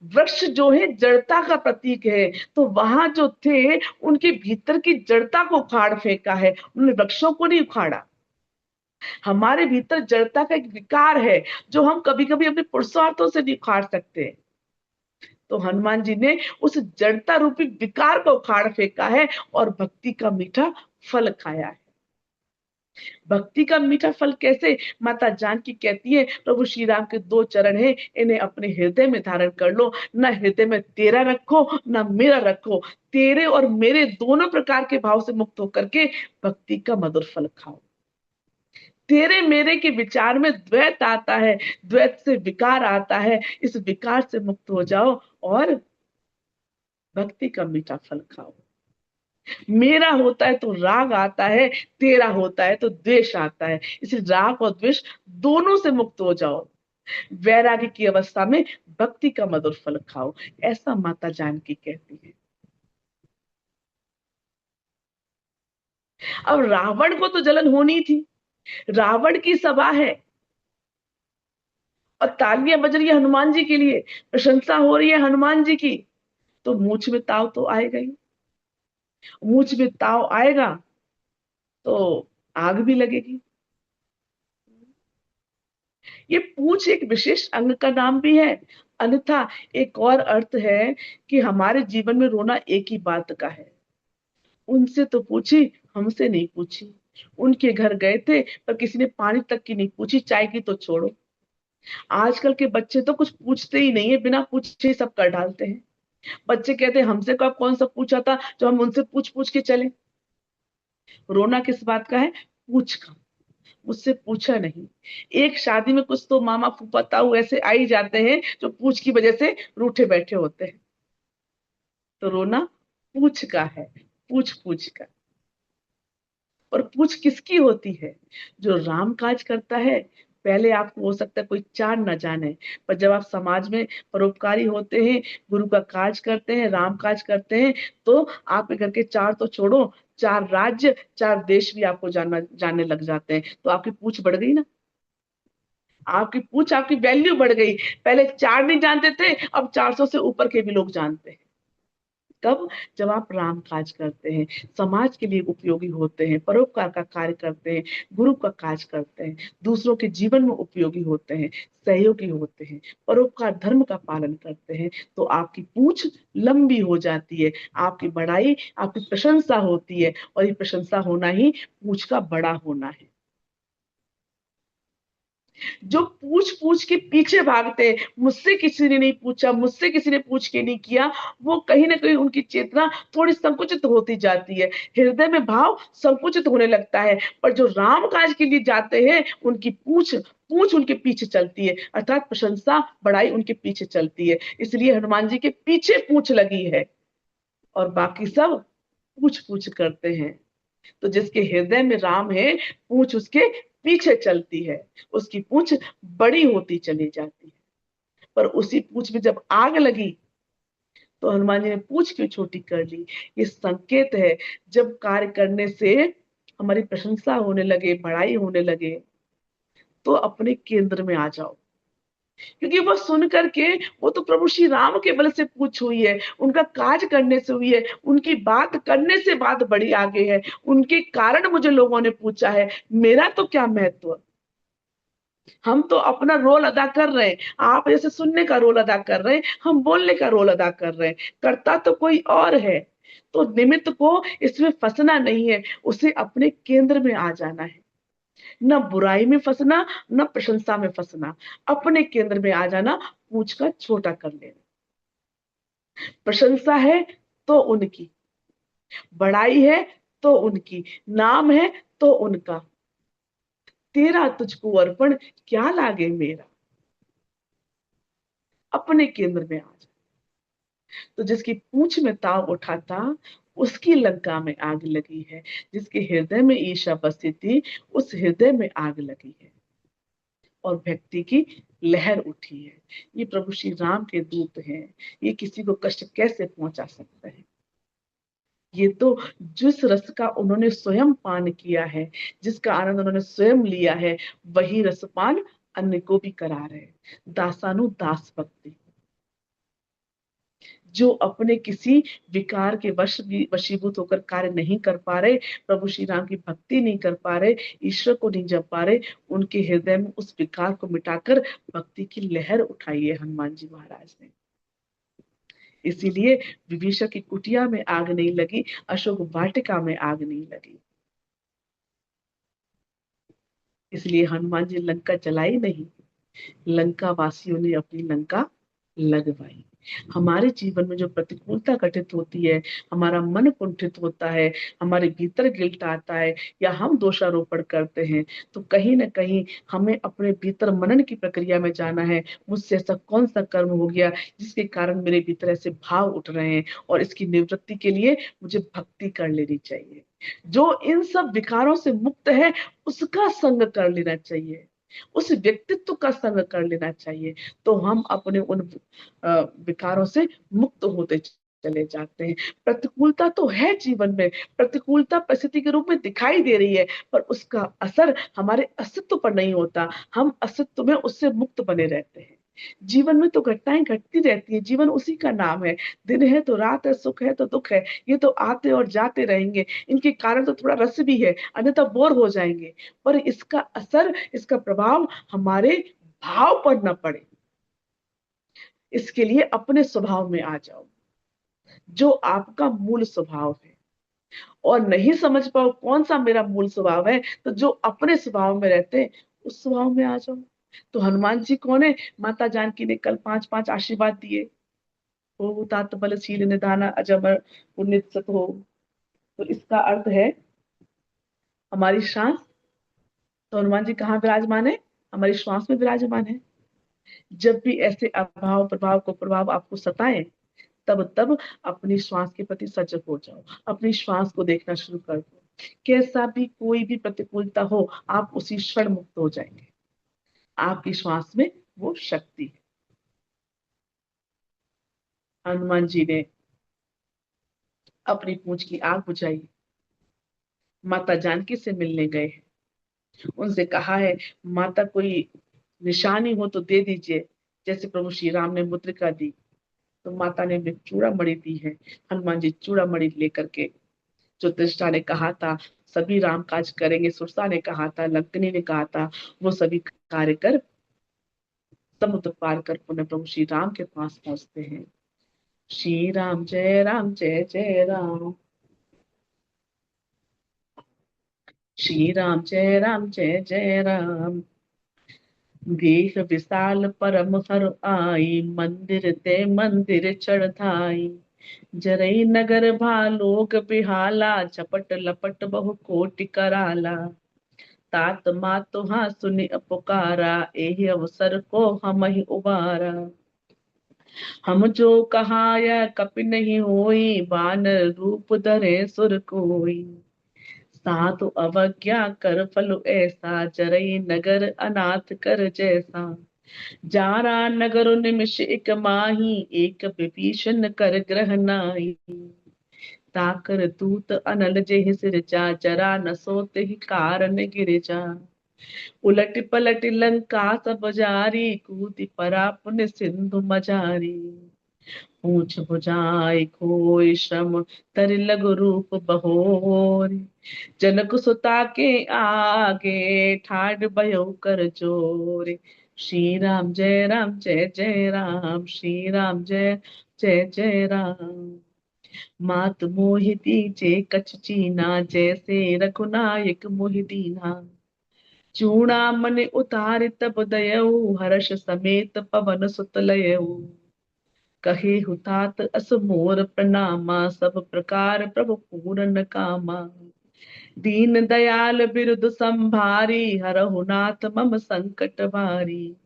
वृक्ष जो है जड़ता का प्रतीक है, तो वहां जो थे उनके भीतर की जड़ता को उखाड़ फेंका है, उन्होंने वृक्षों को नहीं उखाड़ा। हमारे भीतर जड़ता का एक विकार है जो हम कभी कभी अपने पुरुषार्थों से नहीं उखाड़ सकते, तो हनुमान जी ने उस जड़ता रूपी विकार को उखाड़ फेंका है और भक्ति का मीठा फल खाया है। भक्ति का मीठा फल कैसे? माता जानकी कहती है प्रभु श्री राम के दो चरण हैं, इन्हें अपने हृदय में धारण कर लो, ना हृदय में तेरा रखो ना मेरा रखो, तेरे और मेरे दोनों प्रकार के भाव से मुक्त होकर के भक्ति का मधुर फल खाओ। तेरे मेरे के विचार में द्वैत आता है, द्वैत से विकार आता है, इस विकार से मुक्त हो जाओ और भक्ति का मीठा फल खाओ। मेरा होता है तो राग आता है, तेरा होता है तो द्वेष आता है। इसलिए राग और द्वेष दोनों से मुक्त हो जाओ। वैराग्य की अवस्था में भक्ति का मधुर फल खाओ, ऐसा माता जानकी कहती है। अब रावण को तो जलन होनी थी, रावण की सभा है और तालियां बज रही है हनुमान जी के लिए, प्रशंसा हो रही है हनुमान जी की, तो मूंछ में ताव तो आएगा ही। मूंछ में ताव आएगा तो आग भी लगेगी। ये पूंछ एक विशेष अंग का नाम भी है। अन्यथा एक और अर्थ है कि हमारे जीवन में रोना एक ही बात का है, उनसे तो पूछी, हमसे नहीं पूछी। उनके घर गए थे पर किसी ने पानी तक की नहीं पूछी, चाय की तो छोड़ो। आजकल के बच्चे तो कुछ पूछते ही नहीं है, बिना पूछे ही सब कर डालते हैं। बच्चे कहते हैं हमसे कब कौन सा पूछा था जो हम उनसे पूछ पूछ के चले। रोना किस बात का है? पूछ का। मुझसे पूछा नहीं। एक शादी में कुछ तो मामा फूफा ताऊ ऐसे आ ही जाते हैं जो पूछ की वजह से रूठे बैठे होते हैं। तो रोना पूछ का है, पूछ पूछ का। और पूछ किसकी होती है? जो राम काज करता है। पहले आपको हो सकता है कोई चार न जाने, पर जब आप समाज में परोपकारी होते हैं, गुरु का काज करते हैं, राम काज करते हैं, तो आपके घर के चार तो छोड़ो, चार राज्य, चार देश भी आपको जानने लग जाते हैं। तो आपकी पूछ बढ़ गई ना, आपकी पूछ, आपकी वैल्यू बढ़ गई। पहले चार नहीं जानते थे, अब 400 से ऊपर के भी लोग जानते हैं। कब? जब आप राम काज करते हैं, समाज के लिए उपयोगी होते हैं, परोपकार का कार्य करते हैं, गुरु का काज करते हैं, दूसरों के जीवन में उपयोगी होते हैं, सहयोगी होते हैं, परोपकार धर्म का पालन करते हैं, तो आपकी पूंछ लंबी हो जाती है, आपकी बड़ाई, आपकी प्रशंसा होती है। और ये प्रशंसा होना ही पूंछ का बड़ा होना है। जो पूछ पूछ के पीछे भागते, मुझसे किसी ने नहीं पूछा, मुझसे किसी ने पूछ के नहीं किया, वो कहीं ना कहीं उनकी चेतना थोड़ी संकुचित होती जाती है, हृदय में भाव संकुचित होने लगता है। पर जो राम काज के लिए जाते हैं, उनकी पूछ पूछ उनके पीछे चलती है, अर्थात प्रशंसा बड़ाई उनके पीछे चलती है। इसलिए हनुमान जी के पीछे पूछ लगी है और बाकी सब पूछ पूछ करते हैं। तो जिसके हृदय में राम है, पूंछ उसके पीछे चलती है, उसकी पूंछ बड़ी होती चली जाती है। पर उसी पूंछ में जब आग लगी तो हनुमान जी ने पूंछ क्यों छोटी कर ली? ये संकेत है, जब कार्य करने से हमारी प्रशंसा होने लगे, बड़ाई होने लगे, तो अपने केंद्र में आ जाओ। क्योंकि वो सुन करके, वो तो प्रभु श्री राम के बल से पूछ हुई है, उनका काज करने से हुई है, उनकी बात करने से बात बड़ी आगे है, उनके कारण मुझे लोगों ने पूछा है, मेरा तो क्या महत्व। हम तो अपना रोल अदा कर रहे हैं, आप जैसे सुनने का रोल अदा कर रहे हैं, हम बोलने का रोल अदा कर रहे हैं, करता तो कोई और है। तो निमित्त को इसमें फंसना नहीं है, उसे अपने केंद्र में आ जाना है। न बुराई में फंसना, न प्रशंसा में फंसना, अपने केंद्र में आ जाना, पूछ कर छोटा कर लेना। प्रशंसा है तो उनकी, बड़ाई है तो उनकी, नाम है तो उनका, तेरा तुझको अर्पण क्या लागे मेरा। अपने केंद्र में आ जा। तो जिसकी पूंछ में ताव उठा था, उसकी लंका में आग लगी है। जिसके हृदय में ईर्ष्या बसी थी, उस हृदय में आग लगी है और भक्ति की लहर उठी है। ये प्रभु श्री राम के दूत हैं, ये किसी को कष्ट कैसे पहुंचा सकते हैं? ये तो जिस रस का उन्होंने स्वयं पान किया है, जिसका आनंद उन्होंने स्वयं लिया है, वही रसपान अन्य को भी करा रहे। दासानु दास भक्ति। जो अपने किसी विकार के वशीभूत होकर कार्य नहीं कर पा रहे, प्रभु श्री राम की भक्ति नहीं कर पा रहे, ईश्वर को नहीं जप पा रहे, उनके हृदय में उस विकार को मिटाकर भक्ति की लहर उठाई है हनुमान जी महाराज ने। इसीलिए विभीषण की कुटिया में आग नहीं लगी, अशोक वाटिका में आग नहीं लगी। इसलिए हनुमान जी लंका जलाई नहीं, लंका वासियों ने अपनी लंका लगवाई। हमारे जीवन में जो प्रतिकूलता घटित होती है, हमारा मन कुंठित होता है, हमारे भीतर गिल्ट आता है या हम दोषारोपण करते हैं, तो कहीं ना कहीं हमें अपने भीतर मनन की प्रक्रिया में जाना है। मुझसे ऐसा कौन सा कर्म हो गया जिसके कारण मेरे भीतर ऐसे भाव उठ रहे हैं, और इसकी निवृत्ति के लिए मुझे भक्ति कर लेनी चाहिए। जो इन सब विकारों से मुक्त है उसका संग कर लेना चाहिए, उस व्यक्तित्व का संग कर लेना चाहिए, तो हम अपने उन विकारों से मुक्त होते चले जाते हैं। प्रतिकूलता तो है जीवन में, प्रतिकूलता परिस्थिति के रूप में दिखाई दे रही है, पर उसका असर हमारे अस्तित्व पर नहीं होता, हम अस्तित्व में उससे मुक्त बने रहते हैं। जीवन में तो घटनाएं घटती रहती है, जीवन उसी का नाम है, दिन है तो रात है, सुख है तो दुख है, ये तो आते और जाते रहेंगे, इनके कारण तो थोड़ा रस भी है, अन्यथा बोर हो जाएंगे, पर इसका असर, इसका प्रभाव हमारे भाव पर न पड़े, इसके लिए अपने स्वभाव में आ जाओ, जो आपका मूल स्वभाव है। और नहीं समझ पाओ कौन सा मेरा मूल स्वभाव है, तो जो अपने स्वभाव में रहते हैं उस स्वभाव में आ जाओ। तो हनुमान जी कौन है? माता जानकी ने कल 5-5 आशीर्वाद दिए, हो तात बलशील निधाना अजबर पुण्य सत हो। तो इसका अर्थ है हमारी श्वास। तो हनुमान जी कहाँ विराजमान है? हमारी श्वास में विराजमान है। जब भी ऐसे अभाव प्रभाव को प्रभाव आपको सताए, तब तब अपनी श्वास के प्रति सजग हो जाओ, अपनी श्वास को देखना शुरू कर दो। कैसा भी कोई भी प्रतिकूलता हो, आप उसी क्षण मुक्त हो जाएंगे। आपकी श्वास में वो शक्ति है। हनुमान जी ने अपनी पूंछ की आग बुझाई, माता जानकी से मिलने गए, उनसे कहा है माता कोई निशानी हो तो दे दीजिए, जैसे प्रभु श्री राम ने मुद्रिका दी। तो माता ने भी चूड़ा मणि दी है। हनुमान जी चूड़ा मणि लेकर के, जो दृष्टा ने कहा था सभी राम काज करेंगे, सुरसा ने कहा था, लंकनी ने कहा था, वो सभी कार्य कर समुद्र पार कर पुनः प्रभु श्री राम के पास पहुंचते हैं। श्री राम जय राम जय जय राम, श्री राम जय राम जय जय राम। देह विशाल परम हर आई, मंदिर ते मंदिर चढ़ाई। जरई नगर भालोक बिहाला, झपट लपट बहु कोटि कराला। तात मातु हाँ सुनि पुकारा, एहि अवसर को हम ही उबारा। हम जो कहाया कपि नहीं होई, बानर रूप धरे सुर कोई। साधु अवज्ञा कर फल ऐसा, जरई नगर अनाथ कर जैसा। जारा नगर निमिष एक माही, एक विभीषण कर ग्रह नाही। ताकर दूत अनल जेहि सिरजा, जरा न सोते ही कारण गिर जा। उलट पलट लंका सब जारी, कूदि परा पुन सिंधु मजारी। पूछ बुझाई खोई श्रम, तर लघु रूप बहोर। जनक सुता के आगे, ठाड़ भयो कर जोर। श्री राम जय राम जय जय राम, श्री राम जय जय जय राम। मात मोहि दीजे कछ चीना, जैसे रघुनायक मोहि दीना। चूड़ामणि उतारि तब दयऊ, हर्ष समेत पवन सुत लयऊ। कहे हुतात अस मोर प्रणामा, सब प्रकार प्रभु पूरन कामा। दीन दयाल बिरुद संभारी, हरहु नाथ मम संकट भारी।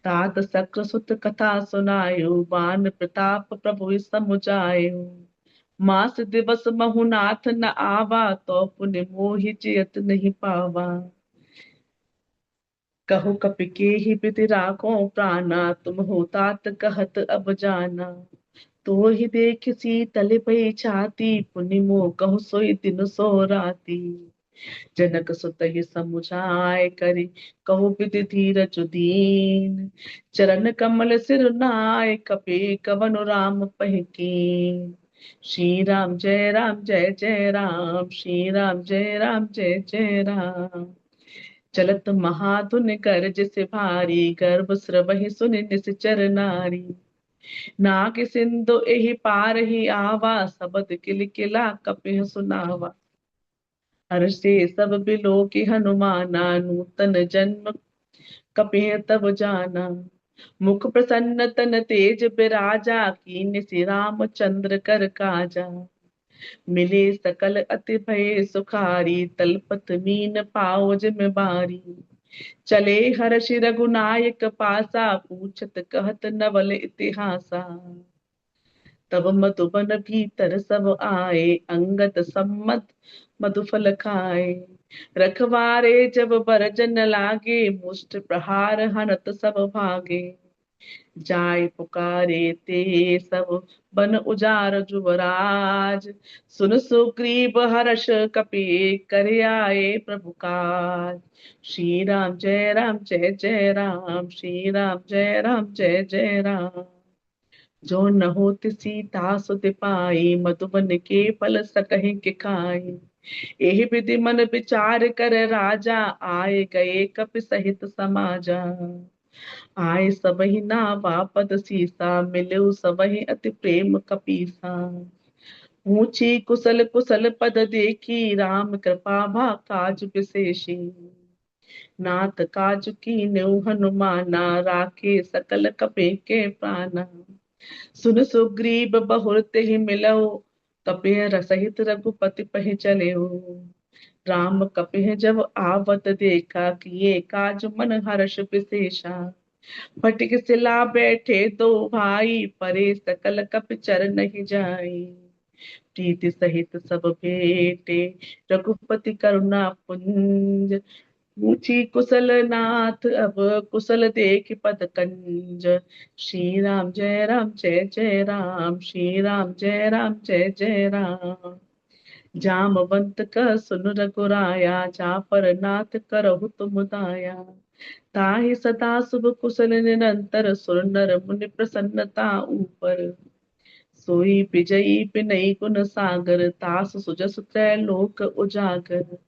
तात सक्र सुत कथा सुनायो, बान प्रताप प्रभु समुझायो। मास दिवस महु नाथ न आवा, तो पुण्य मोहि जियत नहीं पावा। कहो कपि के ही बिधि राखो प्राणा, तुम हो तात कहत अब जाना। तो ही देख सीतल भई छाती, पुनि मोह कहु सोई दिन सो राती। जनक सुत ही समुझाए करि, कहु विधि धीरज दीन। चरण कमल सिर नाय, कपि कवन राम पहिकीन। श्री राम जय राम जय जय राम, श्री राम जय राम जय जय राम। चलत महाधुन गर्ज से भारी, गर्भ स्रवहि सुनि निश्चर नारी। नाग सिंधु एहि पार ही आवा, सबद किल किला कपिह सुनावा। हर्षे सब बिलो की हनुमाना, नूतन जन्म कपिह तब जाना। मुख प्रसन्न तन तेज बिराजा, कीन्ह श्री रामचंद्र कर काजा। मिले सकल अति भय सुखारी, तलपत मीन पाओ जिम बारी। चले हर्ष रघुनायक पासा, पूछत कहत नवल इतिहासा। तब मधुबन भीतर सब आए, अंगद सम्मत मधुफल खाए। रखवारे जब बरजन लागे, मुष्ट प्रहार हनत सब भागे। जाय पुकारे ते सब बन उजार जुवराज, सुन सुग्रीव हर्ष कपि कर आए प्रभु काज। श्री राम जय राम जय जय राम, श्री राम जय राम जय जय राम। जो न होत सीता सुत पाई, मधुबन के फल सकहि के खाई। एहि विधि मन विचार कर राजा, आए गए कपि सहित समाजा। आए सबहि नावा पद सीसा, मिलऊ सबहि अति प्रेम कपीसा। ऊंची कुशल कुशल पद देखी, राम कृपा भा काज विशेषी। नाथ काज कीन्हु हनुमाना, राखे सकल कपि के प्राणा। सुन सुग्रीव बहुर तेहि मिलऊ, कपिह सहित रघुपति पहि चलेऊ। राम कपिह जब आवत देखा, किए काज मन हर्ष विशेषा। फटिक सिला बैठे दो भाई, परे सकल कपि चर नहीं जाई। प्रीति सहित सब भेटे, रघुपति करुणा पुंज। ऊंची कुशल नाथ अब कुशल देख पद कंज। श्री राम जय राम जय जय राम, श्री राम जय राम जय जय राम। जामवंत का सुन रघुराया, जा पर नाथ करहु तुम दाया। ताहि सदा शुभ कुशल निरंतर, सुर नर मुनि प्रसन्नता ऊपर। सोई विजयी विनयी गुण सागर, तास सुजस त्रैलोक उजागर।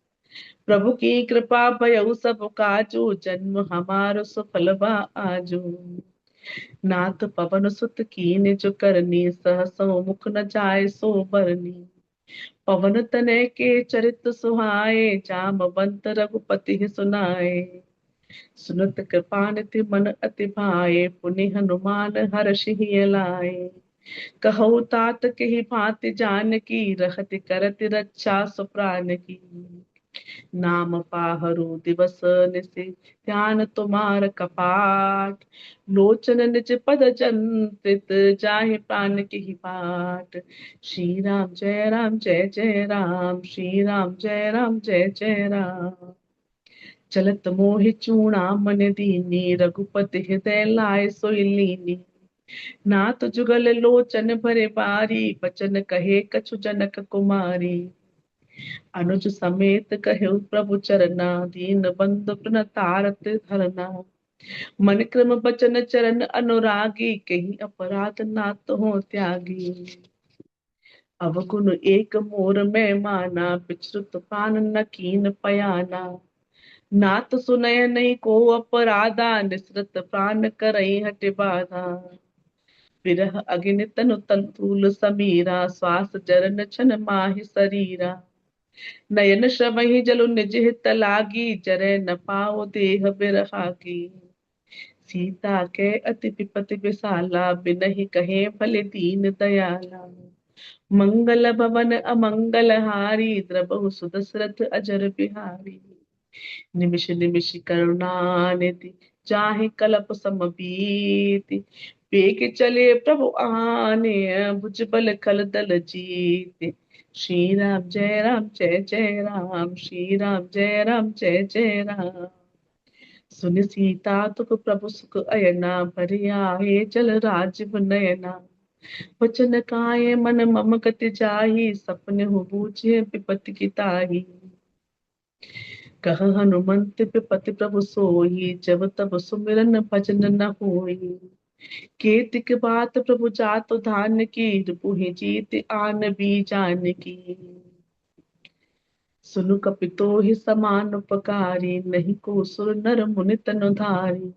प्रभु की कृपा भयउ सब काजू, जन्म हमारो सफल बा आजू। नाथ पवन सुत कीन्ह जो करनी, सहसो मुख न जाय सो बरनी। पवन तनय के चरित सुहाए, जामवंत रघुपति सुनाए। सुनत कृपा निधि मन अति भाए, पुनि हनुमान हर्षि लाए। कहु तात के भांति जानकी, रहत करत रक्षा सुप्रान की। नाम पाहरु दिवस निशि, ध्यान तुम्हार कपाट। लोचन निज पद चंत्रित, जाहि प्राण की बाट। श्री राम जय राम जय जय राम, श्री राम जय राम जय जय राम। चलत मोहि चूड़ामणि दीनी, रघुपति हृदय लाए सोई लीनी। नाथ जुगल लोचन भरे बारी, बचन कहे कछु जनक कुमारी। अनुज समेत कहे प्रभु चरना, दीन बंधु तारत धरना। मन क्रम बचन चरण अनुरागी, कहीं अपराध नाथ हो त्यागी। अवगुण एक मोर में माना, विचरुत प्राण न कीन पयाना। नाथ सुनय नहीं को अपराधा, निसृत प्राण करई हट बाधा। विरह अग्नि तनु तंतुल समीरा, श्वास जरन छन माहि शरीरा। नयन श्रवहि जलु निज हित लागी, जरै न पाओ देह बिरहागी। सीता के अति विपति विशाला, बिनहि कहे भले दीन दयाला। मंगल भवन अमंगल हारी, द्रबहु सुदशरथ अजर बिहारी। निमिष निमिष करुणा निधि, जाहि कलप समबीति। वेग चले प्रभु आने, भुज बल खल दल जीति। श्री राम जय राम जय जय राम, श्री राम जय राम जय जय राम। सुन सीता तुक प्रभु सुख अयना, भरि आहे जल राजीव नयना। वचन काय मन मम गति जाहि, सपने हो बूझे विपति की ताहि। कह हनुमंत विपति प्रभु सोई, जब तब सुमिरन भजन न होई। केतिक बात प्रभु जात धान की, रिपुहि जीत आन भी जान की। सुनु कपितो समान उपकारी, नहीं को सुर नर मुनि तनु धारी।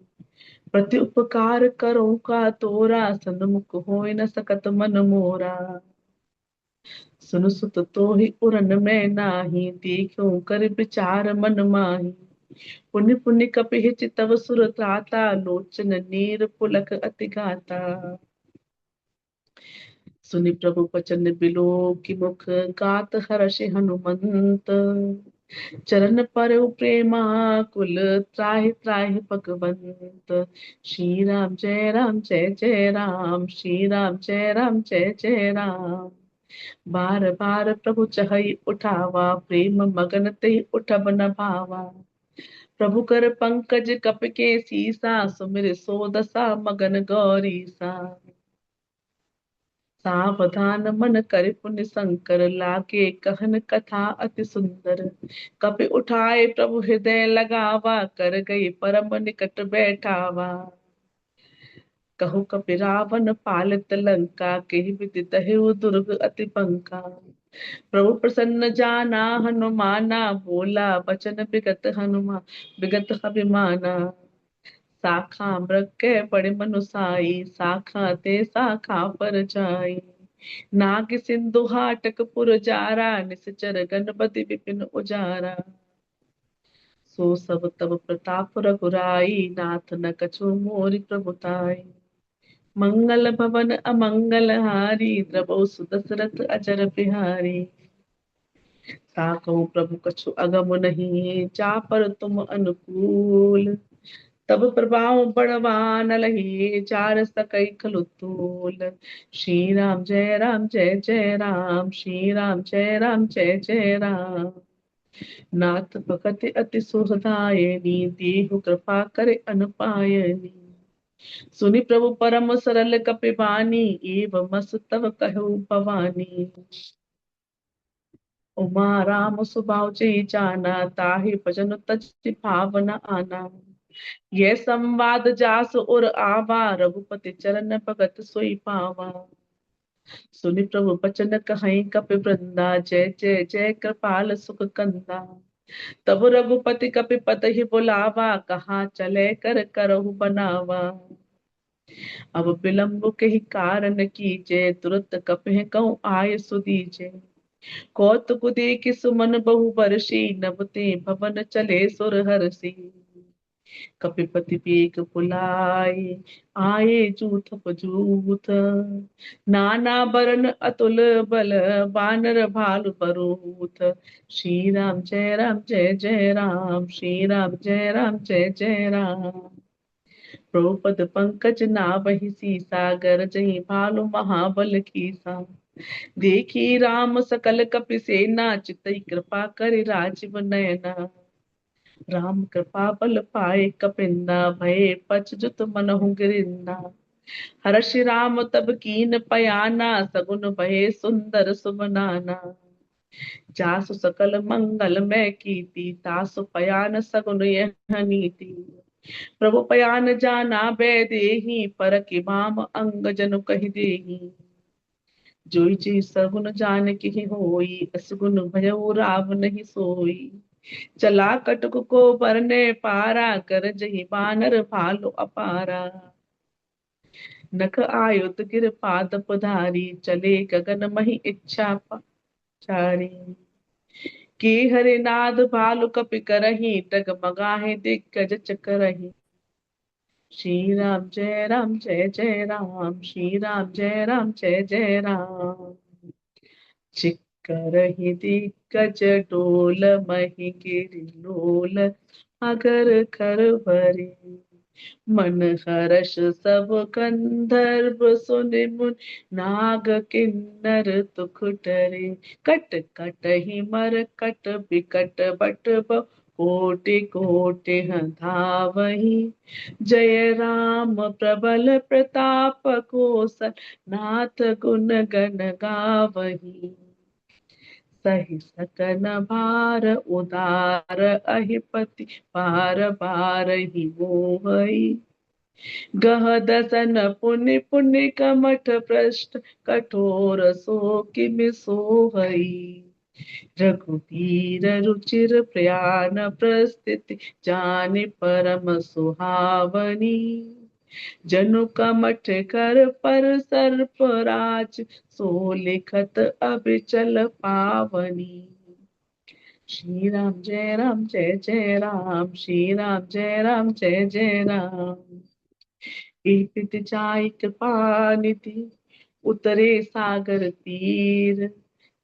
प्रति उपकार करो का तोरा, सन्मुख होय न सकत मन मोरा। सुन सुत तो ही उरन में नाही, देखो कर विचार मन माही। पुण्य पुण्य कपिहि चितव सुर त्राता, लोचन नीर पुलक अति गाता। सुनि प्रभु बचन बिलो की मुख, गात हर्षि हनुमंत। चरण पर प्रेमा कुल, त्राहि त्राहि भगवंत। श्री राम जय राम जय जय राम, श्री राम जय राम जय जय राम। बार बार प्रभु चहई उठावा, प्रेम मगन ते उठब न भावा। प्रभु कर पंकज कप के सीसा, सुमिर सो दशा मगन गौरी सा। सावधान मन कर पुण्य शंकर, लागे कहन कथा अति सुंदर। कपि उठाए प्रभु हृदय लगावा, कर गई परम निकट बैठावा। कहु कपि रावण पालित लंका, केहि विधि दहिउ दुर्ग अति पंका। प्रभु प्रसन्न जाना हनुमाना, बोला बचन बिगत हनुमान बिगत अभिमाना। शाखा मृग के बड़े मनुसाई, शाखा ते शाखा पर जाई। नाग सिंधु हाटक पुर जारा, निश्चर गणपति विपिन उजारा। सो सब तब प्रताप रघुराई, नाथ न कछु मोरि प्रभुताई। मंगल भवन अमंगल हारी, द्रवौ सुदशरथ अजर बिहारी। ताकहु प्रभु कछु अगम नहीं, जा पर तुम अनुकूल। तब प्रभाव बड़वान लही, चार सकई खलु तूल। श्री राम जय राम जय जय राम, श्री राम जय राम जय जय राम। नाथ भगत अति सुखदायनी, देहु कृपा करे अनुपायनी। सुनि प्रभु परम सरल कपिबानी, एवं मस तव कहु भवानी। उमा राम सुभाव चई जाना, ताहि भजन तज भावना आना। यह संवाद जास और आवा, रघुपति चरण भगत सोई पावा। सुनि प्रभु बचन कहि कपि वृंदा, जय जय जय कृपाल सुख कंदा। तब रघुपति कपि पतहि बुलावा, कहा चले कर करहु बनावा। अब विलंब के कारण कीजे, तुरत कपि कहूँ आय सुदीजे। कौतुक देखि सुमन बहु बरसी, नभ ते भवन चले सुर हरसी। कपिपति बेग बुलाए, आए जूथ पजूथ। नाना बरन अतुल बल, बानर भालु बरूथ। श्री राम जय राम जय जय राम, श्री राम जय राम जय जय राम। द्रौपद पंकज नावहि सीसा, गरजहि भालु महाबल कीसा। देखी राम सकल कपि सेना, चितई कृपा करि राजीव नयना। राम कृपा बल पाए कपिंदा, भये पछजुत मनहु गिरिंदा। हर्षि राम तब कीन पयाना, सगुन भये सुंदर सुमनाना। जासु सकल मंगल मैं कीर्ति, तासु पयान सगुन यह नीति। प्रभु पयान जाना बै देहि, परखि भाम अंग जनु कहि देहि। जोई जी सगुन जान की होई, असगुन भयउ राव नहीं सोई। चला कटक को बरने पारा, कर जही बानर भालु अपारा। नख आयुध गिर पाद पधारी, चले गगन मही इच्छा चारी। के हरे नाद भालु कपि करही, डगमगाहे दिग्गज चकरही। श्री राम जय राम जय जय राम, श्री राम जय राम जय जय राम। चिक्करहि दिग्गज डोल, मही गिरि लोल अगर खर भरे। मन हर्ष सब गंधर्व सुनि मुनि, नाग किन्नर तुख डरे। कट कट ही मर कट बिकट बट कोटि कोटि धावही। जय राम प्रबल प्रताप कौशल, नाथ गुण गण गावही। सही सकन भार उदार, अहिपति बार बार ही मोहई। गह दसन पुनि पुनि कमठ पृष्ठ, कठोर सो किमि सोहई। रघुवीर रुचिर प्रयाण प्रस्थिति, जानि परम सुहावनी। जनु कमठ कर पर सर्प राज, सो लिखत अबिचल पावनी। श्री राम जय राम जय जय राम, श्री राम जय राम जय जय राम। एक जाय कृपा निधि उतरे सागर तीर,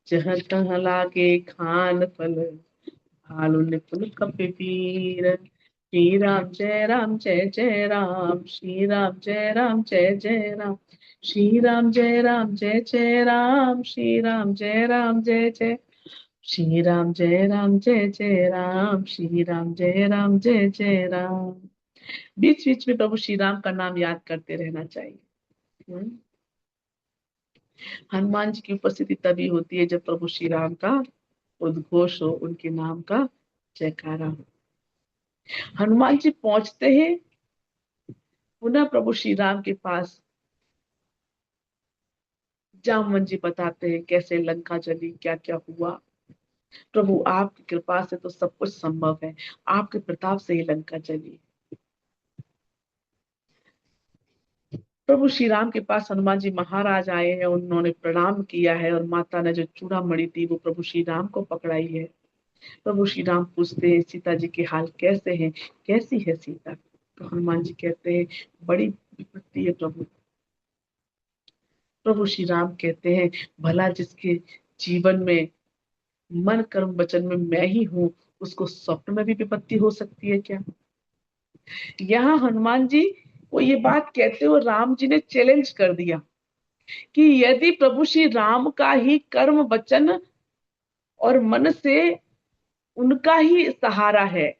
जहाँ तहाँ लागे खान फल भालु निपुण कपिवीर। श्री राम जय राम जय जय राम, श्री राम जय राम जय जय राम, श्री राम जय राम जय जय राम, श्री राम जय राम जय जय, श्री राम जय राम जय जय राम, श्री राम जय राम जय जय राम। बीच बीच में प्रभु श्री राम का नाम याद करते रहना चाहिए। हनुमान जी की उपस्थिति तभी होती है जब प्रभु श्री राम का उद्घोष हो, उनके नाम का जयकारा हो। हनुमान जी पहुंचते हैं पुनः प्रभु श्री राम के पास। जामवन जी बताते हैं कैसे लंका जली, क्या क्या हुआ। प्रभु आपकी कृपा से तो सब कुछ संभव है, आपके प्रताप से ही लंका जली। प्रभु श्री राम के पास हनुमान जी महाराज आए हैं, उन्होंने प्रणाम किया है और माता ने जो चूड़ामणि थी वो प्रभु श्री राम को पकड़ाई है। प्रभु श्री राम पूछते हैं सीता जी के हाल कैसे हैं, कैसी है सीता। तो हनुमान जी कहते हैं बड़ी विपत्ति है प्रभु। प्रभु श्री राम कहते हैं भला जिसके जीवन में मन कर्म वचन में मैं ही हूं, उसको स्वप्न में भी विपत्ति हो सकती है क्या। यहाँ हनुमान जी को ये बात कहते हुए राम जी ने चैलेंज कर दिया कि यदि प्रभु श्री राम का ही कर्म वचन और मन से उनका ही सहारा है,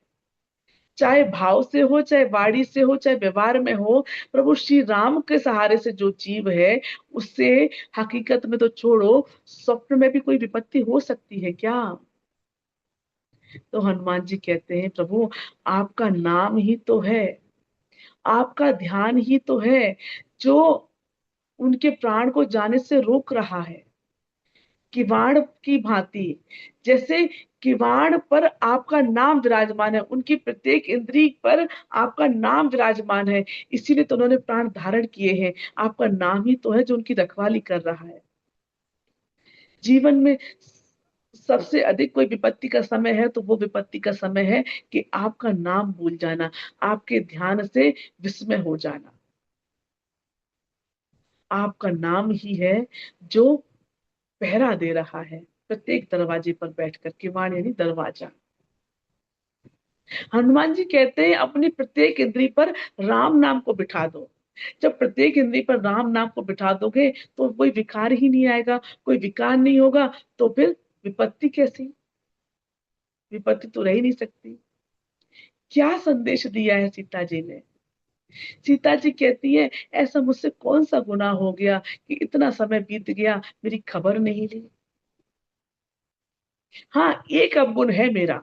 चाहे भाव से हो, चाहे वाणी से हो, चाहे व्यवहार में हो, प्रभु श्री राम के सहारे से जो जीव है उससे हकीकत में तो छोड़ो, स्वप्न में भी कोई विपत्ति हो सकती है क्या। तो हनुमान जी कहते हैं प्रभु आपका नाम ही तो है, आपका ध्यान ही तो है जो उनके प्राण को जाने से रोक रहा है। किवाड़ की भांति जैसे किवाड़ पर आपका नाम विराजमान है, उनकी प्रत्येक इंद्रिय पर आपका नाम विराजमान है, इसीलिए तो उन्होंने प्राण धारण किए हैं। आपका नाम ही तो है जो उनकी रखवाली कर रहा है। जीवन में सबसे अधिक कोई विपत्ति का समय है तो वो विपत्ति का समय है कि आपका नाम भूल जाना, आपके ध्यान से विस्मय हो जाना। आपका नाम ही है जो पहरा दे रहा है प्रत्येक दरवाजे पर बैठकर। किवाड़ यानी दरवाजा। हनुमान जी कहते हैं अपनी प्रत्येक इंद्री पर राम नाम को बिठा दो। जब प्रत्येक इंद्री पर राम नाम को बिठा दोगे तो कोई विकार ही नहीं आएगा, कोई विकार नहीं होगा, तो फिर विपत्ति कैसी, विपत्ति तो रह ही नहीं सकती। क्या संदेश दिया है सीता जी ने। सीता जी कहती है ऐसा मुझसे कौन सा गुनाह हो गया कि इतना समय बीत गया मेरी खबर नहीं ली। हाँ एक अवगुण है मेरा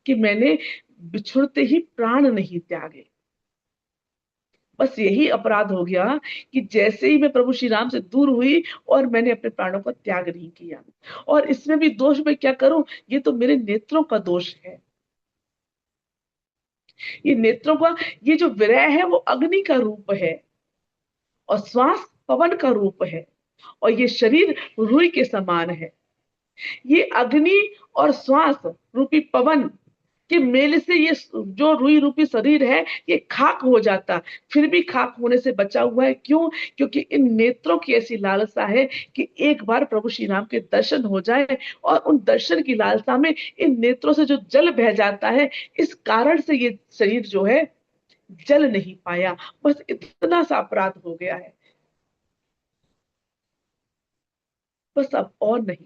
कि मैंने बिछुड़ते ही प्राण नहीं त्यागे। बस यही अपराध हो गया कि जैसे ही मैं प्रभु श्री राम से दूर हुई और मैंने अपने प्राणों को त्याग नहीं किया। और इसमें भी दोष मैं क्या करूं, ये तो मेरे नेत्रों का दोष है। ये नेत्रों का ये जो विरह है वो अग्नि का रूप है और श्वास पवन का रूप है और ये शरीर रुई के समान है। ये अग्नि और श्वास रूपी पवन के मेल से ये जो रुई रूपी शरीर है ये खाक हो जाता, फिर भी खाक होने से बचा हुआ है। क्यों? क्योंकि इन नेत्रों की ऐसी लालसा है कि एक बार प्रभु श्री राम के दर्शन हो जाए, और उन दर्शन की लालसा में इन नेत्रों से जो जल बह जाता है, इस कारण से ये शरीर जो है जल नहीं पाया। बस इतना सा अपराध हो गया है, बस अब और नहीं।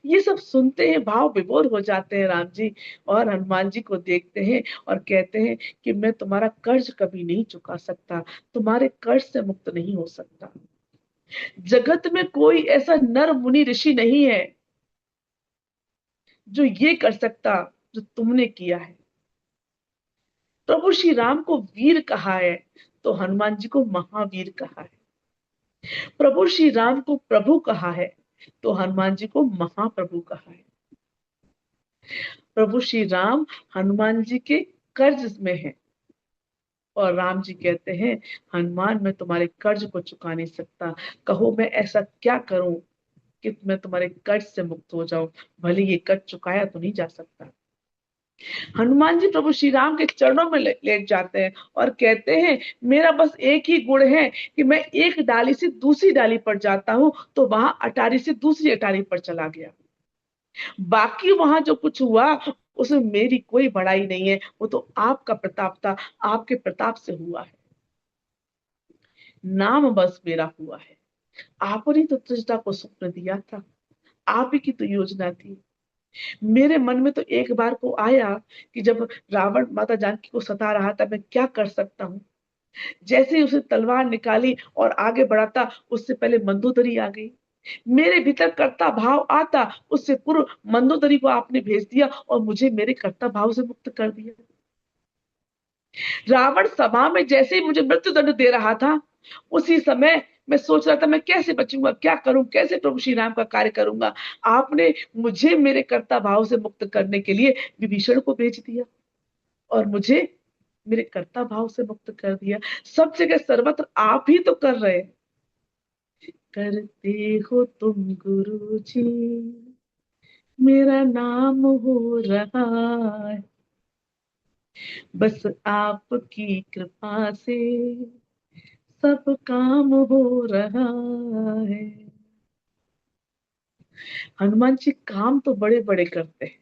ये सब सुनते हैं, भाव विभोर हो जाते हैं राम जी, और हनुमान जी को देखते हैं और कहते हैं कि मैं तुम्हारा कर्ज कभी नहीं चुका सकता, तुम्हारे कर्ज से मुक्त नहीं हो सकता। जगत में कोई ऐसा नर मुनि ऋषि नहीं है जो ये कर सकता जो तुमने किया है। प्रभु श्री राम को वीर कहा है तो हनुमान जी को महावीर कहा है। प्रभु श्री राम को प्रभु कहा है तो हनुमान जी को महाप्रभु कहा है। प्रभु श्री राम हनुमान जी के कर्ज में है और राम जी कहते हैं हनुमान मैं तुम्हारे कर्ज को चुका नहीं सकता, कहो मैं ऐसा क्या करूं कि मैं तुम्हारे कष्ट से मुक्त हो जाऊं, भले ये कष्ट चुकाया तो नहीं जा सकता। हनुमान जी प्रभु श्री राम के चरणों में लेट जाते हैं और कहते हैं मेरा बस एक ही गुण है कि मैं एक डाली से दूसरी डाली पर जाता हूं तो वहां अटारी से दूसरी अटारी पर चला गया। बाकी वहां जो कुछ हुआ उसमें मेरी कोई बड़ाई नहीं है, वो तो आपका प्रताप था, आपके प्रताप से हुआ है। नाम बस मेरा हुआ है। आपने तो त्रिजटा को स्वप्न दिया था, आप ही की तो योजना थी। मेरे मन में तो एक बार को आया कि जब रावण माता जानकी को सता रहा था मैं क्या कर सकता हूँ। जैसे ही उसने तलवार निकाली और आगे बढ़ा था, उससे पहले मंदोदरी आ गई। मेरे भीतर कर्ता भाव आता, उससे पूर्व मंदोदरी को आपने भेज दिया और मुझे मेरे कर्ता भाव से मुक्त कर दिया। रावण सभा में जैसे ही मुझे मृत्यु दंड दे रहा था, उसी समय मैं सोच रहा था मैं कैसे बचूंगा, क्या करूं, कैसे प्रभु श्री राम का कार्य करूंगा। आपने मुझे मेरे कर्ता भाव से मुक्त करने के लिए विभीषण को भेज दिया और मुझे मेरे कर्ता भाव से मुक्त कर दिया। सब जगह सर्वत्र आप ही तो कर रहे हैं। करते हो तुम गुरु जी, मेरा नाम हो रहा है, बस आपकी कृपा से सब काम हो रहा है। हनुमान जी काम तो बड़े बड़े करते हैं,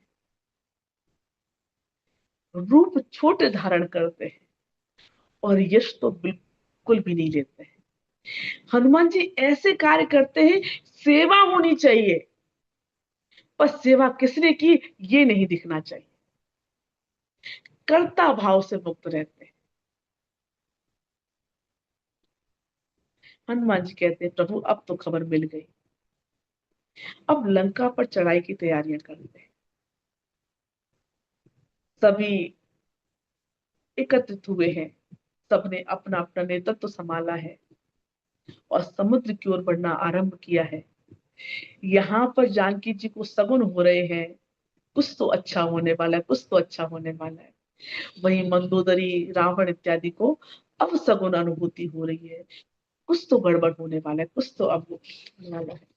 रूप छोटे धारण करते हैं और यश तो बिल्कुल भी नहीं लेते हैं। हनुमान जी ऐसे कार्य करते हैं, सेवा होनी चाहिए, पर सेवा किसने की ये नहीं दिखना चाहिए। कर्ता भाव से मुक्त रहते हैं। हनुमान जी कहते हैं प्रभु अब तो खबर मिल गई, अब लंका पर चढ़ाई की तैयारियां करते हैं। सभी एकत्रित हुए हैं, सबने अपना अपना नेतृत्व संभाला है और समुद्र की ओर बढ़ना आरंभ किया है। यहाँ पर जानकी जी को सगुन हो रहे हैं, कुछ तो अच्छा होने वाला है, कुछ तो अच्छा होने वाला है। वहीं मंदोदरी रावण इत्यादि को अब सगुन अनुभूति हो रही है, कुछ तो गड़बड़ होने वाला है, कुछ तो अब होने वाला है।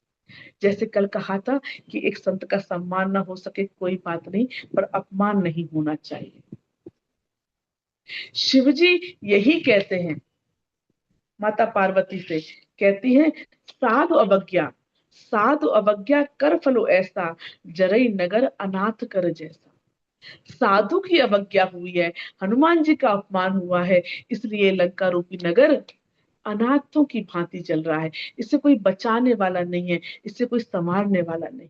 जैसे कल कहा था कि एक संत का सम्मान ना हो सके कोई बात नहीं, पर अपमान नहीं होना चाहिए। शिव जी यही कहते हैं माता पार्वती से, कहती है साधु अवज्ञा, साधु अवज्ञा कर फलो ऐसा, जरई नगर अनाथ कर जैसा। साधु की अवज्ञा हुई है, हनुमान जी का अपमान हुआ है, इसलिए लंका रूपी नगर अनाथों की भांति चल रहा है। इससे कोई बचाने वाला नहीं है, इससे कोई संवारने वाला नहीं।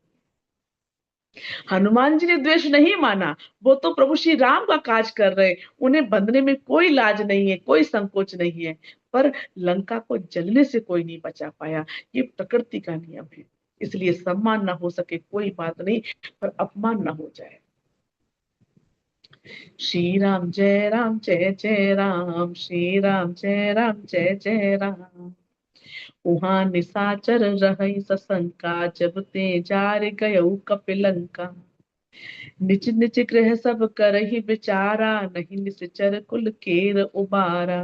हनुमान जी ने द्वेष नहीं माना, वो तो प्रभु श्री राम का काज कर रहे हैं, उन्हें बंधने में कोई लाज नहीं है, कोई संकोच नहीं है। पर लंका को जलने से कोई नहीं बचा पाया, ये प्रकृति का नियम है। इसलिए सम्मान ना हो सके कोई बात नहीं, पर अपमान ना हो जाए। श्री राम जय राम जय जय राम, श्री राम जय राम जय जय राम। उहाँ निशाचर रहै सशंका, जब ते जार गयौ कपिलंका। निज निज गृह सब करहि विचारा, नहीं निश्चर कुल केर उबारा।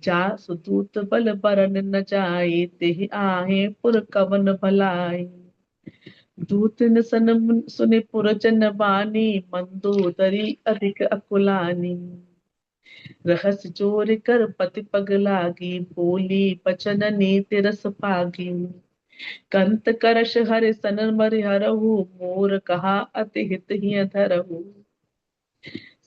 जासु दूत बल बरन न जाए, तेहि आहे पुर कवन भलाई। दूत न सन सुने पुर जन बानी, मंदोदरी अधिक अकुलानी। रहस जोर कर पति पग लागी, बोली बचन नीति रस पागी। कंत करश हरि सन मरि हरहु, मोर कहा अति हित ही धरहु।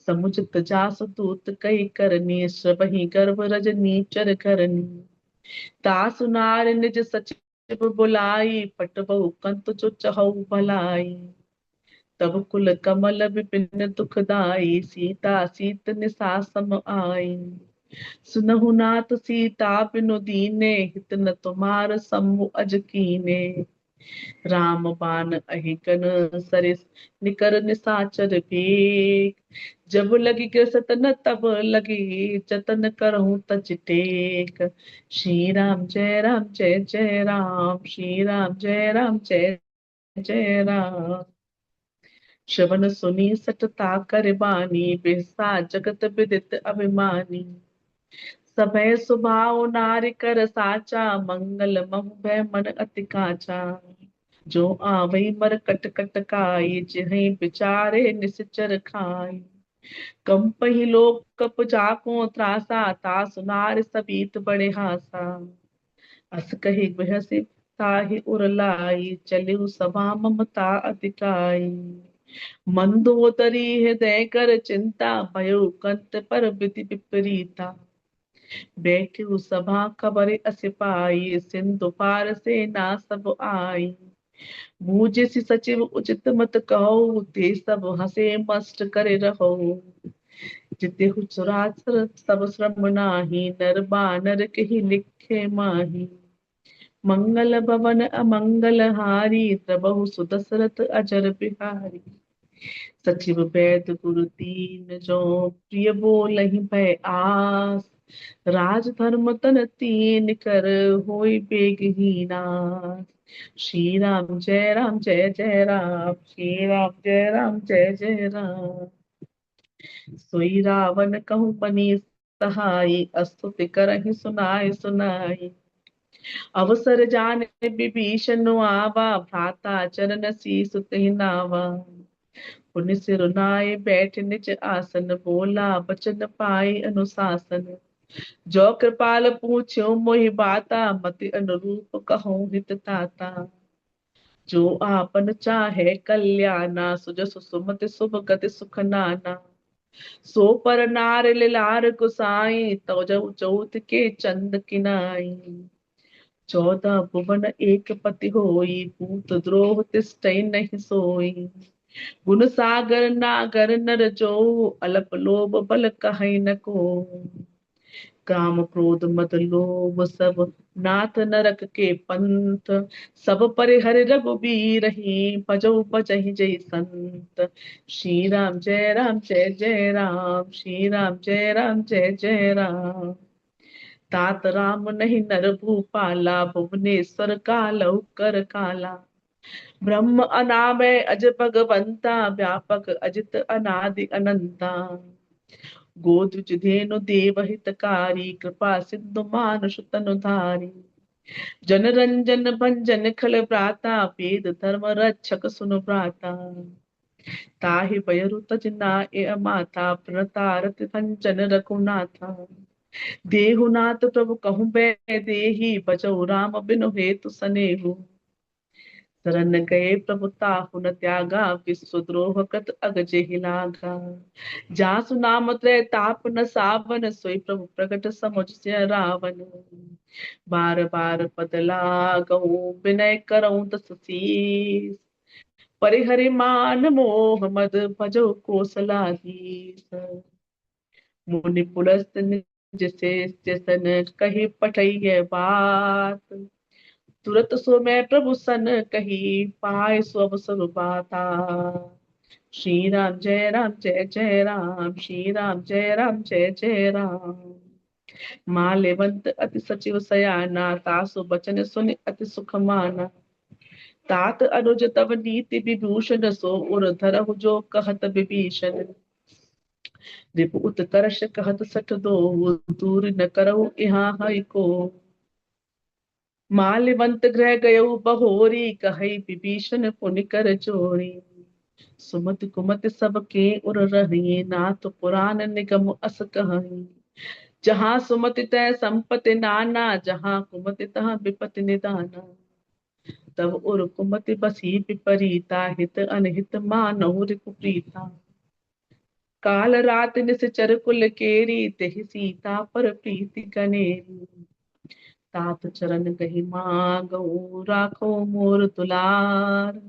समुझत जासु दूत कई करनी, सबहि गर्भ रजनी चर करनी। तासु नार निज सचिव बुलाई, पट बहु कंत जो चहु भलाई। तब कुल कमल विपिन दुखदाई, सीता सीत निसा सम आई। सुनहु नाथ सीता बिनु दीने, हित न तुम्हार समु अज कीने। राम बाण अहिकन सरिस, निकर निसाचर भेग। जब लगी ग्रसत न तब लगी, जतन करहु तज टेक। श्री राम जय राम जय जय राम, श्री राम जय राम जय जय राम। श्रवण सुनी सटता कर बानी, बिरसा जगत विदित अभिमानी। सभय स्वभाव नारि कर साचा, मंगल महु भय मन अति काचा। जो आवई मर कट कट काई, जिहि बिचारे निश्चर खाई। कंपहि लोक कप जाको त्रासा, तासु नारि सबीत बड़े हासा। अस कहि बहसि ताहि उर लाई, चलिउ सभा ममता अधिकाई। मंदोदरी हृदय कर चिंता, भयो कंत पर विधि विपरीता। बैठिउ सभा खबर अस पाई, सिंधु पार से ना सब आई। बूझि सचिव उचित मत कहो, ते सब हंसे मस्त करे रहो। जितेहु चुराचर सब श्रम नाही, नर बानर कहि लिखे माही। मंगल भवन अमंगल हारी, प्रभु सुदशरथ अजर बिहारी। सचिव वैद गुरु दीन जो, प्रिय बोलहि भय आस। राज धर्म तन तीन कर, होय बेगहीना। श्री राम जय राम जय जय राम, श्री राम जय राम जय जय राम। सोई रावण कहूँ बनी सहाय, अस्तुति करहि सुनाय सुनाई। अवसर जान विभीषण आवा, भ्राता चरण शीस तेहि नावा। पुनि सिर नाय बैठ निज आसन, बोला बचन पाई अनुशासन। जो कृपाल पूछ्यो मोहि बाता, मति अनुरूप कहूँ हित ताता। जो आपन चाहे कल्याणा, सुजसु सुमति शुभ गति सुख नाना। सो पर नार लार गुसाई, तो जऊ चौथ के चंद किनाई। 14 भुवन एक पति होई, पूत द्रोह तिष्ठइ नहीं सोई। गुण सागर नागर नर जो, अल्प लोभ बल कहै न को। काम क्रोध मद लोभ सब, नाथ नरक के पंथ। सब परिहर रघुबीरहि, भजऊ बजहि जय संत। श्री राम जय राम जय जय राम, श्री राम जय राम जय जय राम। तात राम नहीं नर भूपाला, भुवनेश्वर कालौ कर काला। ब्रह्म अनामय अज भगवंता, व्यापक अजित अनादि अनंता। गोदुज धेनु देव हितकारी, कृपा सिंधु मानुष तनु धारी। जन रंजन भंजन खल भ्राता, वेद धर्म रक्षक सुन भ्राता। ताहि बयरु तजना ए माता, प्रणतारति भंजन रघुनाथा। देहुनाथ प्रभु कहूँ बै देही, बचऊ राम बिनु हेतु सनेहु। शरण गए प्रभु ताहु न त्यागा, विश्वद्रोह कृत अग जेहि लागा। जासु नाम त्रय ताप न सावन, सोई प्रभु प्रकट समुझ से रावण। बार बार पद लागहु, विनय करऊँ दस शीस। परिहरि मान मोह मद, भजौ कोसलाधीश। मुनि पुलस्त निज शेष जसन, कही पठैय बात। तुरत सो मैं प्रभु सन कही, पाए सो अवसर बाता। श्री राम जय राम जय जय राम, श्री राम जय राम जय जय राम। माल्यवंत अति सचिव सयाना, तासु बचन सुनि अति सुख माना। तात अनुज तव नीति विभूषण, सो उर धरहु जो कहत विभीषण। रिपु उत्कर्ष कहत सठ दो, दूर न करहु यहाँ है को। माल्यवंत गृह गयऊ बहोरी, कहई विभीषण पुनि कर जोरी। सुमति कुमति सबके उर रहिए, नाथ पुराण निगम अस कहई। जहाँ सुमति तह संपत्ति नाना, जहाँ कुमति तहाँ विपत्ति निदाना। तब उर कुमति बसी विपरीता, हित अनहित मानहु रिपु प्रीता। काल रात निश्चर कुल केरी, तेहि सीता पर प्रीति गनेरी। तात चरण गहि मांगऊ, राखो मोर दुलार।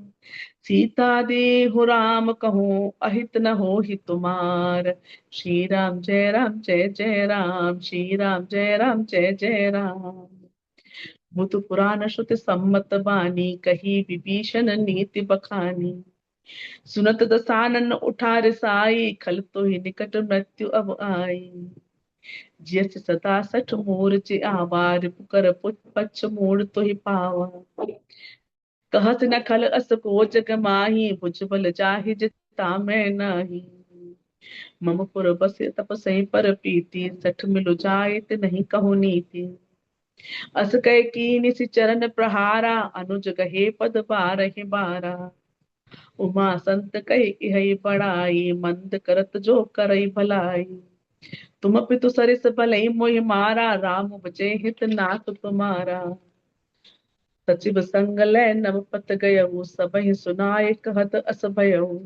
सीता देहु राम कहूँ, अहित न होहि तुमार। श्री राम जय राम जय जय राम, श्री राम जय राम जय जय राम। भूत पुराण श्रुति सम्मत बानी, कही विभीषण नीति बखानी। सुनत दसानन उठा रिसाई, खल तो ही निकट मृत्यु अब आई। जस सदा सठ मोर जे आवार, पुकर पछ मोड़ तो ही पावा। कहत न खल अस को जग माही, भुजबल जाहि जिता मैं नाही। मम पुर बसे तपसई पर प्रीति, सठ मिलु जाए ते नहीं कहो नीति। अस कह कीनि सि चरण प्रहारा, अनुज कहे पद बारहि बारा। उमा संत कहे इहै बड़ाई, मंद करत जो करई भलाई। तुम पितु सरिस भलई मोहि मारा, राम बचे हित नाथ तुम्हारा। सचिव संग लै नव पत गयऊ, सबहि सुनाए कहत अस भयऊ।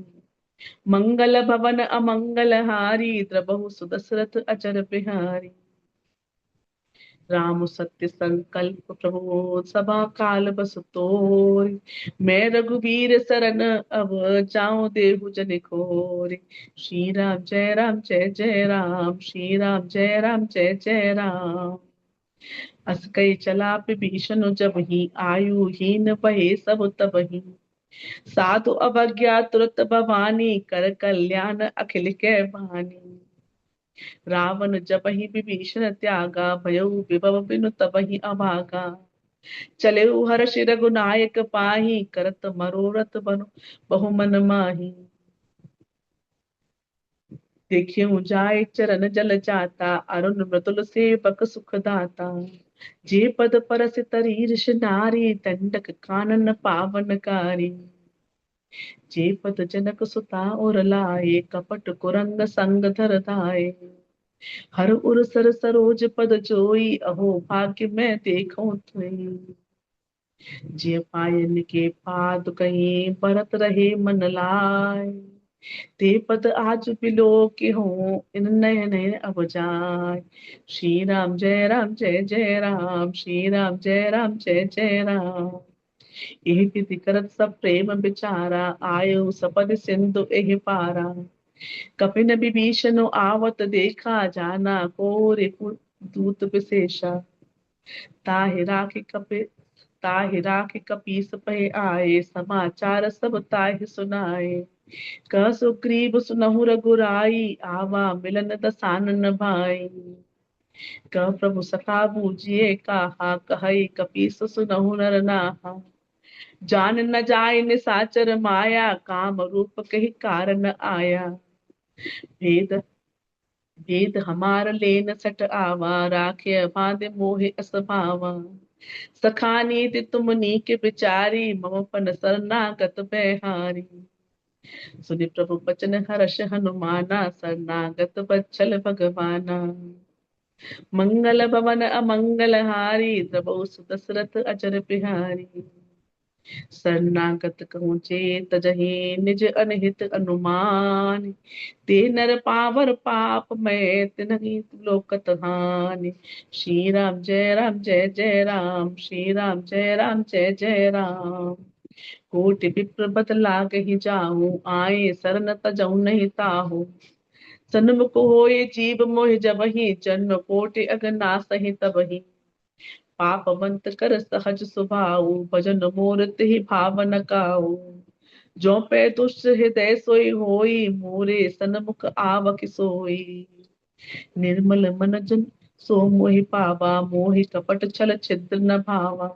मंगल भवन अमंगल हारी, द्रबहु सुदशरथ अचर बिहारी। राम सत्य संकल्प प्रभु सभा काल बस तोरि। मैं रघुबीर सरन अब जाऊं देहु जन खोरि। श्री राम जय राम जय जय राम, श्री राम जय राम जय जय राम। अस कई चला विभीषण जब ही, आयु हीन भये सब तबहि। साधु अवज्ञा तुरत भवानी, कर कल्याण अखिल के बानी। रावण जबहि विभीषण त्यागा, भयउ विभव बिनु तबहि अभागा। चले हर्ष रघुनायक पाही, करत मनोरथ बनु बहु मन माही। देखियो जाय चरण जल जाता, अरुण मृदुल सेवक सुख दाता। जे पद परस तरी ऋष नारी, दंडक कानन पावन कारी। जे पद जनक सुता और लाए, कपट कुरंग संग धर धाये। हर उर सर सरोज पद जोई, अहो भाग्य मैं देखूं तुई। जे पायन के पाद कहीं, बरत रहे मन लाय। ते पद आज बिलो के हों, इन नयन अब जाय। श्री राम जय राम जय जय राम, श्री राम जय राम जय जय राम। यही विधि करत सब प्रेम विचारा, आयो सपद सिंधु एहि पारा। कपिन विभीषण आवत देखा, जाना को रे दूत विशेषा। ताहि राखि कपीस पै आए, समाचार सब ताहि सुनाए। कह सुग्रीव सुनहु रघुराई, आवा मिलन दसानन भाई। कह प्रभु सखा बूझिए कहा, कहई कपीस सुनहु नर नाहा। जान न जाय निसाचर माया, काम रूप कही कारण आया। भेद भेद हमार लेन सट आवा, राखे बांधे मोहे असभावा। सखा नीति तुम नीक विचारी, मम पन शरणागत बैहारी। सुनि प्रभु बचन हर्ष हनुमाना, शरणागत बच्छल भगवाना। मंगल भवन अमंगल हारी, द्रबहु सुदशरथ अचर बिहारी। शरणागत कहूँ चेत जहि, निज अनहित अनुमान। ते नर पावर पाप मैं, तिन्हि लोकत हानि। श्री राम जय राम जय जय राम, श्री राम जय राम जय जय राम। कोटि विप्र बत लागहि जाहु, आए सरन तजौ नहीं ताहु। सन्मुख होए जीव मोहि जबहि, जन्म कोटि अगनासहि तबहि। पापवंत कर सहज स्वभाव, भजन मोर तिहि भावन काऊ। जो पै दुष्ट हृदय सोई होई, मोरे सन्मुख आवक सोई। निर्मल मन जन सो मोहि पावा, मोहि कपट छल छिद्र न भावा।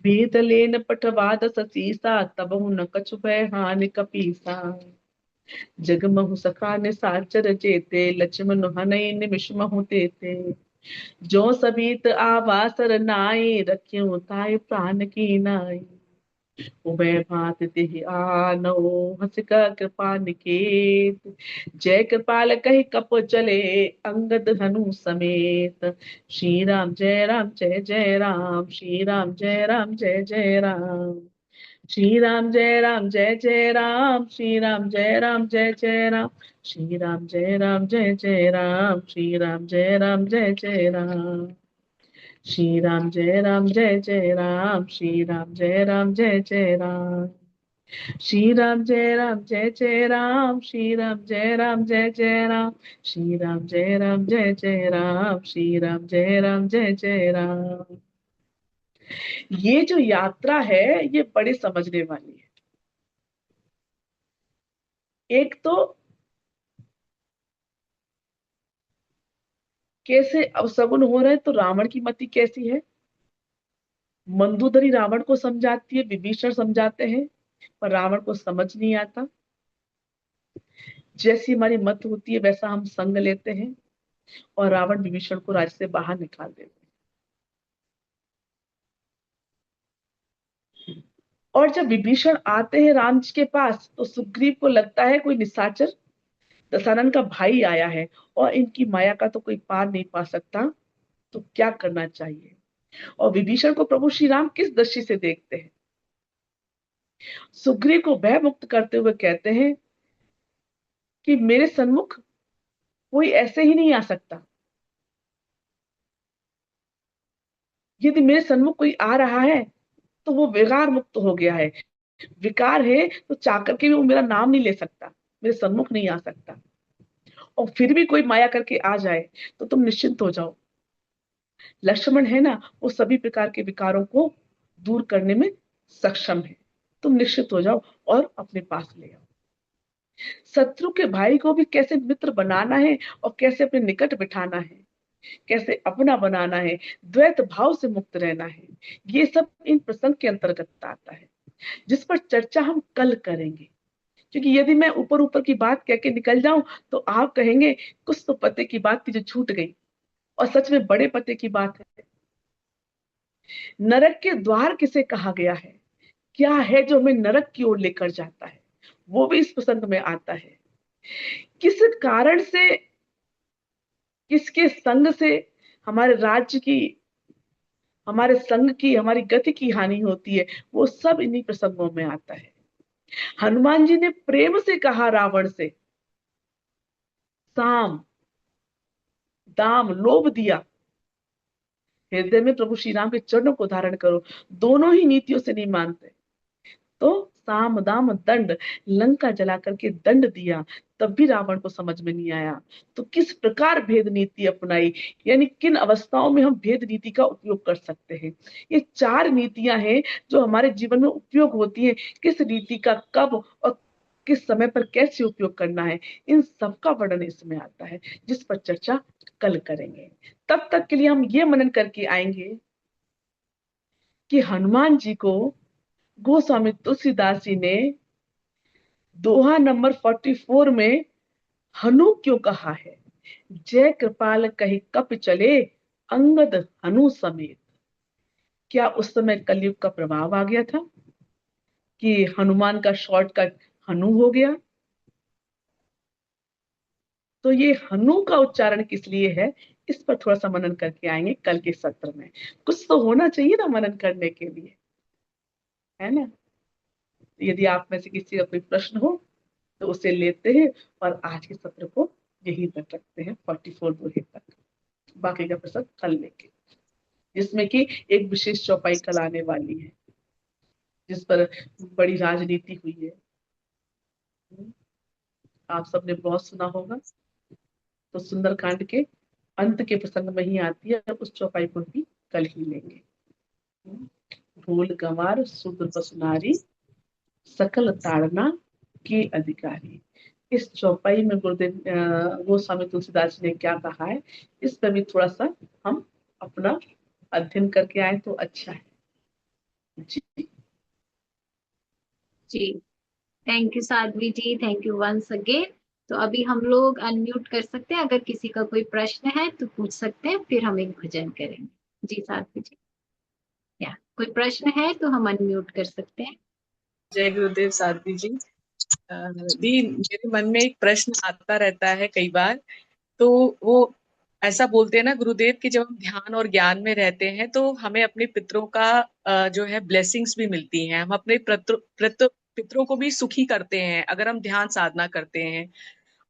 वेद लेन पठवाद सतीसा, तबहु न कछु भय हानि कपीसा। जगमहु सखा निसाचर जेते, लक्ष्मण हनई निमिष महु तेते। जो सबीत आवासर नाई, रख्यो ताई प्राण की नाई। उभय भांति तिहि आनो, हंसिका कृपा निकेत। जय कृपाल कहि कप चले, अंगद हनु समेत। श्री राम जय राम जय जय राम, श्री राम जय राम जय जय राम। श्री राम जय राम जय जय राम, श्री राम जय राम जय जय राम। श्री राम जय राम जय जय राम, श्री राम जय राम जय जय राम। श्री राम जय राम जय जय राम, श्री राम जय राम जय जय राम। श्री राम जय राम जय जय राम, श्री राम जय राम जय जय राम। श्री राम जय राम जय जय राम, श्री राम जय राम जय जय राम। ये जो यात्रा है ये बड़ी समझने वाली है। एक तो कैसे अवसगुन हो रहे, तो रावण की मति कैसी है। मंदोदरी रावण को समझाती है, विभीषण समझाते हैं, पर रावण को समझ नहीं आता। जैसी हमारी मत होती है वैसा हम संग लेते हैं और रावण विभीषण को राज्य से बाहर निकाल देते हैं। और जब विभीषण आते हैं राम जी के पास तो सुग्रीव को लगता है कोई निशाचर दशरथन का भाई आया है और इनकी माया का तो कोई पार नहीं पा सकता, तो क्या करना चाहिए। और विभीषण को प्रभु श्री राम किस दृष्टि से देखते हैं। सुग्रीव को भय मुक्त करते हुए कहते हैं कि मेरे सन्मुख कोई ऐसे ही नहीं आ सकता। यदि मेरे सन्मुख कोई आ रहा है तो वो विकार मुक्त हो गया है। विकार है तो चाहकर के भी वो मेरा नाम नहीं ले सकता, मेरे सन्मुख नहीं आ सकता। और फिर भी कोई माया करके आ जाए तो तुम निश्चिंत हो जाओ। लक्ष्मण है ना, वो सभी प्रकार के विकारों को दूर करने में सक्षम है। तुम निश्चित हो जाओ और अपने पास ले आओ। शत्रु के भाई को भी कैसे मित्र बनाना है और कैसे अपने निकट बिठाना है, कैसे अपना बनाना है, द्वैत भाव से मुक्त रहना है, ये सब इन प्रसंग के अंतर्गत आता है, जिस पर चर्चा हम कल करेंगे। क्योंकि यदि मैं ऊपर ऊपर की बात कह के निकल जाऊं तो आप कहेंगे कुछ तो पते की बात थी जो छूट गई, और सच में बड़े पते की बात है। नरक के द्वार किसे कहा गया है, क्या है जो हमें नरक की ओर लेकर जाता है, वो भी इस प्रसंग में आता है। किस कारण से, किसके संग से हमारे राज्य की, हमारे संग की, हमारी गति की हानि होती है, वो सब इन्हीं प्रसंगों में आता है। हनुमान जी ने प्रेम से कहा रावण से, साम दाम लोभ दिया, हृदय में प्रभु श्री राम के चरणों को धारण करो। दोनों ही नीतियों से नहीं मानते तो साम दाम दंड, लंका जला करके दंड दिया, तब भी रावण को समझ में नहीं आया। तो किस प्रकार भेद नीति अपनाई, यानी किन अवस्थाओं में हम भेद नीति का उपयोग कर सकते हैं। ये 4 नीतियां हैं जो हमारे जीवन में उपयोग होती है। किस नीति का कब और किस समय पर कैसे उपयोग करना है, इन सब का वर्णन इसमें आता है, जिस पर चर्चा कल करेंगे। तब तक के लिए हम ये मनन करके आएंगे कि हनुमान जी को गोस्वामी तुलसीदास जी ने दोहा नंबर 44 में हनु क्यों कहा है। जय कृपाल कही कप चले, अंगद हनु समेत। क्या उस समय कलयुग का प्रभाव आ गया था कि हनुमान का शॉर्टकट हनु हो गया। तो ये हनु का उच्चारण किस लिए है, इस पर थोड़ा सा मनन करके आएंगे कल के सत्र में। कुछ तो होना चाहिए ना मनन करने के लिए, है ना। यदि आप में से किसी का कोई प्रश्न हो तो उसे लेते हैं और आज के सत्र को यहीं तक रखते हैं, 44 दोहे तक। बाकी का प्रसंग कल लेंगे, जिसमें कि एक विशेष चौपाई कल आने वाली है, जिस पर बड़ी राजनीति हुई है। आप सबने बहुत सुना होगा। तो सुंदरकांड के अंत के प्रसंग में ही आती है, उस चौपाई को भी कल ही लेंगे। भूल गंवार शूद्र पसुनारी, सकल ताड़ना के अधिकारी। इस चौपाई में गुरुदेव गोस्वामी तुलसीदास जी ने क्या कहा है, इस पर भी थोड़ा सा हम अपना अध्ययन करके आए तो अच्छा है जी। जी thank you Sadhvi ji, thank you once again. तो अभी हम लोग अनम्यूट कर सकते हैं, अगर किसी का कोई प्रश्न है तो पूछ सकते हैं, फिर हम एक भजन करेंगे। जी साध्वी जी, या कोई प्रश्न है तो हम अनम्यूट कर सकते हैं। जय गुरुदेव साध्वी जी। दी, मेरे मन में एक प्रश्न आता रहता है कई बार। तो वो ऐसा बोलते हैं ना गुरुदेव कि जब हम ध्यान और ज्ञान में रहते हैं तो हमें अपने पितरों का जो है ब्लेसिंग्स भी मिलती हैं। हम अपने पितरों को भी सुखी करते हैं अगर हम ध्यान साधना करते हैं,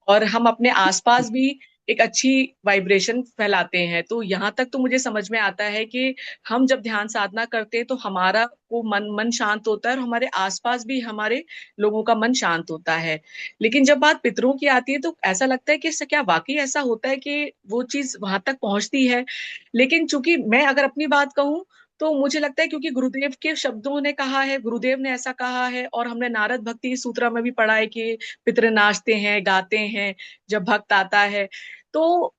और हम अपने आसपास भी एक अच्छी वाइब्रेशन फैलाते हैं। तो यहाँ तक तो मुझे समझ में आता है कि हम जब ध्यान साधना करते हैं तो हमारा वो मन शांत होता है और हमारे आसपास भी हमारे लोगों का मन शांत होता है। लेकिन जब बात पितरों की आती है तो ऐसा लगता है कि क्या वाकई ऐसा होता है कि वो चीज वहां तक पहुंचती है। लेकिन चूंकि मैं अगर अपनी बात कहूँ तो मुझे लगता है क्योंकि गुरुदेव के शब्दों ने कहा है, गुरुदेव ने ऐसा कहा है, और हमने नारद भक्ति सूत्र में भी पढ़ा है कि पितृ नाचते हैं, गाते हैं जब भक्त आता है। तो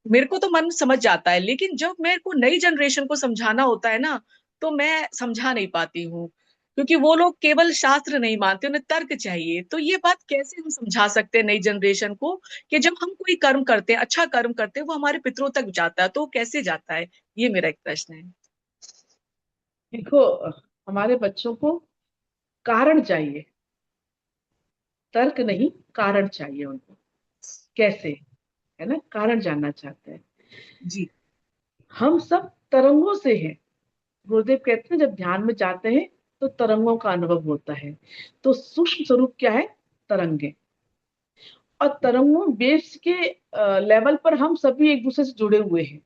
मेरे को तो मन समझ जाता है, लेकिन जब मेरे को नई जनरेशन को समझाना होता है ना तो मैं समझा नहीं पाती हूँ। क्योंकि वो लोग केवल शास्त्र नहीं मानते, उन्हें तर्क चाहिए। तो ये बात कैसे हम समझा सकते हैं नई जनरेशन को कि जब हम कोई कर्म करते हैं, अच्छा कर्म करते हैं, वो हमारे पितरों तक जाता है, तो वो कैसे जाता है? ये मेरा एक प्रश्न है। देखो, हमारे बच्चों को कारण चाहिए, तर्क नहीं, कारण चाहिए उनको। कैसे, है ना, कारण जानना चाहते हैं। जी। हम सब तरंगों से हैं। गुरुदेव कहते हैं जब ध्यान में जाते हैं तो तरंगों का अनुभव होता है। तो सूक्ष्म स्वरूप क्या है? तरंगे। और तरंगों वेव्स के लेवल पर हम सभी एक दूसरे से जुड़े हुए हैं।